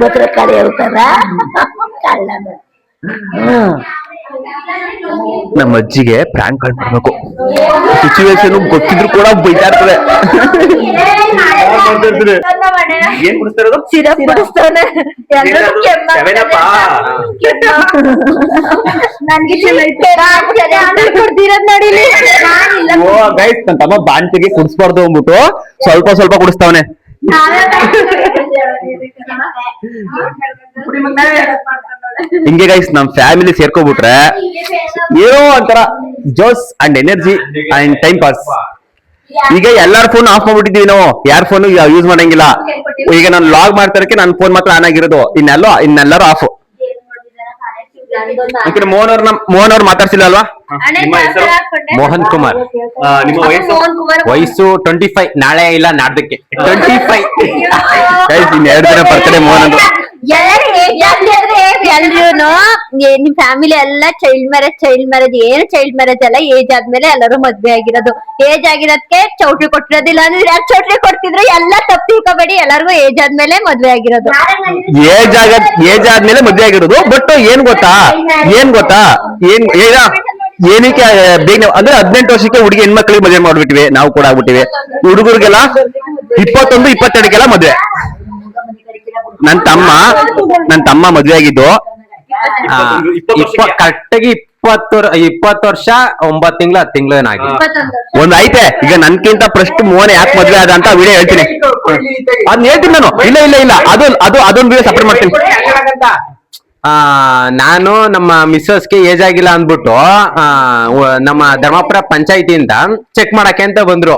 [SPEAKER 6] ಭದ್ರಕಾಳಿ ಹೇಳ್ತಾರ
[SPEAKER 1] ನಮ್ಮ ಅಜ್ಜಿಗೆ ಪ್ರಾಂಕ್ ಮಾಡ್ಬೇಕು ಸಿಚುವೇಶನ್ ಗೊತ್ತಿದ್ರು ಕೂಡ ಬೈತಾ ಇರ್ತದೆ ಏನ್ ಕುಡಿಸ್ತಾರದು ಗೈಸ್ ನನ್ನ ತಮ್ಮ ಬಾಂಟಿಗೆ ಕುಡಿಸ್ಬಾರ್ದು ಅಂದ್ಬಿಟ್ಟು ಸ್ವಲ್ಪ ಕುಡಿಸ್ತಾವನೆ ಹಿಂಗೆ ಗೈಸ್ ನಮ್ ಫ್ಯಾಮಿಲಿ ಸೇರ್ಕೊಬಿಟ್ರೆ ಏನೋ ಒಂಥರ Jose and energy and time pass ಈಗ ಎಲ್ಲಾರ ಫೋನ್ ಆಫ್ ಮಾಡ್ಬಿಟ್ಟಿದೀವಿ ನಾವು ಯಾರ ಫೋನ್ ಯೂಸ್ ಮಾಡಂಗಿಲ್ಲ ಈಗ ನಾನು ಲಾಗ್ ಮಾಡ್ತಾರಕ್ಕೆ ನನ್ನ ಫೋನ್ ಮಾತ್ರ ಆನ್ ಆಗಿರೋದು ಇನ್ನೆಲ್ಲರೂ ಆಫ್ ಮೋಹನ್ ಅವ್ರು ಮಾತಾಡ್ಸಿಲ್ಲ ಅಲ್ವಾ ನಿಮ್ಮ ಹೆಸರು ಮೋಹನ್ ಕುಮಾರ್ ನಿಮ್ಮ ವಯಸ್ಸು 25 ನಾಳೆ ಇಲ್ಲ ನಾಡ್ದಕ್ಕೆ 25 ಇನ್ 2 ದಿನ ಬರ್ತಡೆ ಮೋಹನ್ ಅಂದ್ರು
[SPEAKER 6] ಎಲ್ರೂನು ನಿಮ್ ಫ್ಯಾಮಿಲಿ ಎಲ್ಲ ಚೈಲ್ಡ್ ಮ್ಯಾರೇಜ್ ಏನು ಚೈಲ್ಡ್ ಮ್ಯಾರೇಜ್ ಅಲ್ಲ ಏಜ್ ಆದ್ಮೇಲೆ ಎಲ್ಲರೂ ಮದ್ವೆ ಆಗಿರೋದು ಏಜ್ ಆಗಿರೋದಕ್ಕೆ ಚೌಟ್ರಿ ಕೊಟ್ಟಿರೋದಿಲ್ಲ ಅಂದ್ರೆ ಯಾರು ಚೌಟ್ರಿ ಕೊಡ್ತಿದ್ರು ಎಲ್ಲ ತಪ್ಪು ತಿಳ್ಕೊಬೇಡಿ ಎಲ್ಲರಿಗೂ ಏಜ್ ಆದ್ಮೇಲೆ ಮದ್ವೆ ಆಗಿರೋದು
[SPEAKER 1] ಏಜ್ ಆದ್ಮೇಲೆ ಮದ್ವೆ ಆಗಿರೋದು ಬಟ್ ಏನ್ ಗೊತ್ತಾ ಏನಕ್ಕೆ ಬೇಗ ಅಂದ್ರೆ 18 ವರ್ಷಕ್ಕೆ ಹುಡುಗಿ ಹೆಣ್ಮಕ್ಳಿಗೆ ಮದುವೆ ಮಾಡ್ಬಿಟ್ಟಿವಿ ನಾವು ಕೂಡ ಆಗ್ಬಿಟ್ಟಿವಿ ಹುಡುಗರಿಗೆಲ್ಲ 21, 22 ಮದ್ವೆ ನನ್ ತಮ್ಮ ಮದ್ವೆ ಆಗಿದ್ದು
[SPEAKER 5] ಕರೆಕ್ಟಾಗಿ 20 ವರ್ಷ 9 ತಿಂಗಳು 10 ತಿಂಗಳು ಏನಾಗಿ
[SPEAKER 1] ಒಂದ್ ಐತೆ ಈಗ ನನ್ಕಿಂತ ಫಸ್ಟ್ ಮೋಹನ್ ಯಾಕೆ ಮದ್ವೆ ಆದ ಅಂತ ವಿಡಿಯೋ ಹೇಳ್ತೀನಿ ಅದ್ನ ಹೇಳ್ತೀನಿ ನಾನು ಇಲ್ಲ ಅದೊಂದು ವಿಡಿಯೋ ಸಪೋರ್ಟ್ ಮಾಡ್ತೀನಿ
[SPEAKER 5] ನಾನು ನಮ್ಮ ಮಿಸ್ಸಸ್ಗೆ ಏಜ್ ಆಗಿಲ್ಲ ಅಂದ್ಬಿಟ್ಟು ನಮ್ಮ ಧರ್ಮಪುರ ಪಂಚಾಯತಿಯಿಂದ ಚೆಕ್ ಮಾಡಕ್ಕೆ ಅಂತ ಬಂದ್ರು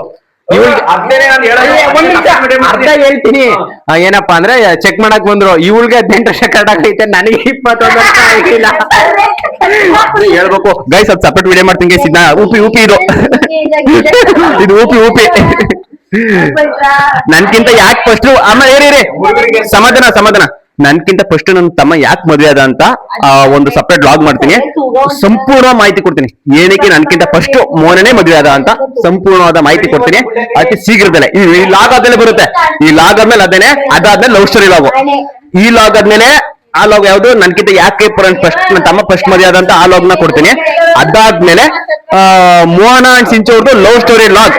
[SPEAKER 5] ಅರ್ಧ ಹೇಳ್ತೀನಿ ಏನಪ್ಪಾ ಅಂದ್ರೆ ಚೆಕ್ ಮಾಡಕ್ ಬಂದ್ರು ಇವಳಿಗೆ 18 ವರ್ಷ ಕರೆಕ್ಟ್ ಐತೆ ನನಗೆ 21 ವರ್ಷ ಆಗಿಲ್ಲ
[SPEAKER 1] ಹೇಳ್ಬೇಕು ಗೈಸ್ ಅದು ಸಪರೇಟ್ ವಿಡಿಯೋ ಮಾಡ್ತೀನಿ ಉಪಿ ಇದು ಉಪಿ ನನ್ಕಿಂತ ಯಾಕೆ ಫಸ್ಟ್ ಆಮೇಲೆ ಸಮಾಧಾನ ನನ್ಕಿಂತ ಫಸ್ಟ್ ನನ್ನ ತಮ್ಮ ಯಾಕೆ ಮದುವೆ ಅದ ಅಂತ ಒಂದು ಸಪರೇಟ್ ಲಾಗ್ ಮಾಡ್ತೀನಿ ಸಂಪೂರ್ಣ ಮಾಹಿತಿ ಕೊಡ್ತೀನಿ ಏನಕ್ಕೆ ನನ್ಕಿಂತ ಫಸ್ಟ್ ಮೋಹನನೇ ಮದುವೆ ಅದ ಅಂತ ಸಂಪೂರ್ಣವಾದ ಮಾಹಿತಿ ಕೊಡ್ತೀನಿ ಅತಿ ಶೀಘ್ರದಲ್ಲೇ ಈ ಲಾಗ್ ಆದ್ಮೇಲೆ ಬರುತ್ತೆ ಈ ಲಾಗ್ ಆದ್ಮೇಲೆ ಅದಾದ್ಮೇಲೆ ಲವ್ ಸ್ಟೋರಿ ಲಾಗು ಈ ಲಾಗ್ ಆದ್ಮೇಲೆ ಆ ಲಾಗ್ ಯಾವ್ದು ನನ್ಕಿಂತ ಯಾಕೆ ಫಸ್ಟ್ ನನ್ನ ತಮ್ಮ ಫಸ್ಟ್ ಮದುವೆ ಆದ ಅಂತ ಆ ಲಾಗ್ ನ ಕೊಡ್ತೀನಿ ಅದಾದ್ಮೇಲೆ ಮೋಹನ ಅಂಡ್ ಸಿಂಚು ಅವ್ರದ್ದು ಲವ್ ಸ್ಟೋರಿ ಲಾಗ್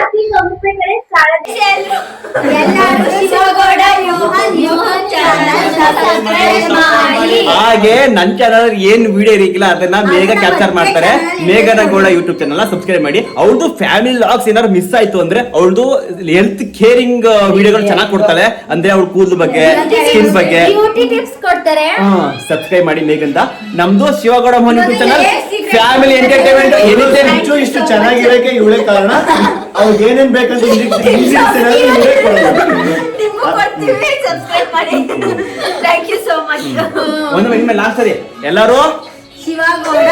[SPEAKER 1] ಹಾಗೆ ನನ್ ಚಾನಲ್ ಏನ್ ವಿಡಿಯೋ ಇರಲಿಲ್ಲ ಅದನ್ನ ಮೇಘ ಕ್ಯಾಪ್ಚರ್ ಮಾಡ್ತಾರೆ ಮೇಘನ ಗೌಡ ಯೂಟ್ಯೂಬ್ ಚಾನಲ್ ಸಬ್ಸ್ಕ್ರೈಬ್ ಮಾಡಿ ಅವ್ರದ್ದು ಫ್ಯಾಮಿಲಿ ಲಾಗ್ಸ್ ಏನಾದ್ರು ಮಿಸ್ ಆಯ್ತು ಅಂದ್ರೆ ಅವ್ರದ್ದು ಹೆಲ್ತ್ ಕೇರಿಂಗ್ ವಿಡಿಯೋಗಳು ಚೆನ್ನಾಗಿ ಕೊಡ್ತಾಳೆ ಅಂದ್ರೆ ಅವ್ರ ಕೂದಲು ಬಗ್ಗೆ ಸ್ಕಿನ್ ಬಗ್ಗೆ ಸಬ್ಸ್ಕ್ರೈಬ್ ಮಾಡಿ ಮೇಘಂತ ನಮ್ದು Shivagowda Mohan YouTube channel family entertainment ಏನಿದೆ
[SPEAKER 2] ಇಷ್ಟು ಚೆನ್ನಾಗಿರಕ್ಕೆ ಇವಳೇ ಕಾರಣ ಅವ್ರಿಗೆ ಏನೇನ್ ಬೇಕಂತ
[SPEAKER 1] ಒಂದು ಲಾಸ್ಟ್ ಸರಿ ಎಲ್ಲರೂ
[SPEAKER 4] ಶಿವಗೌಡ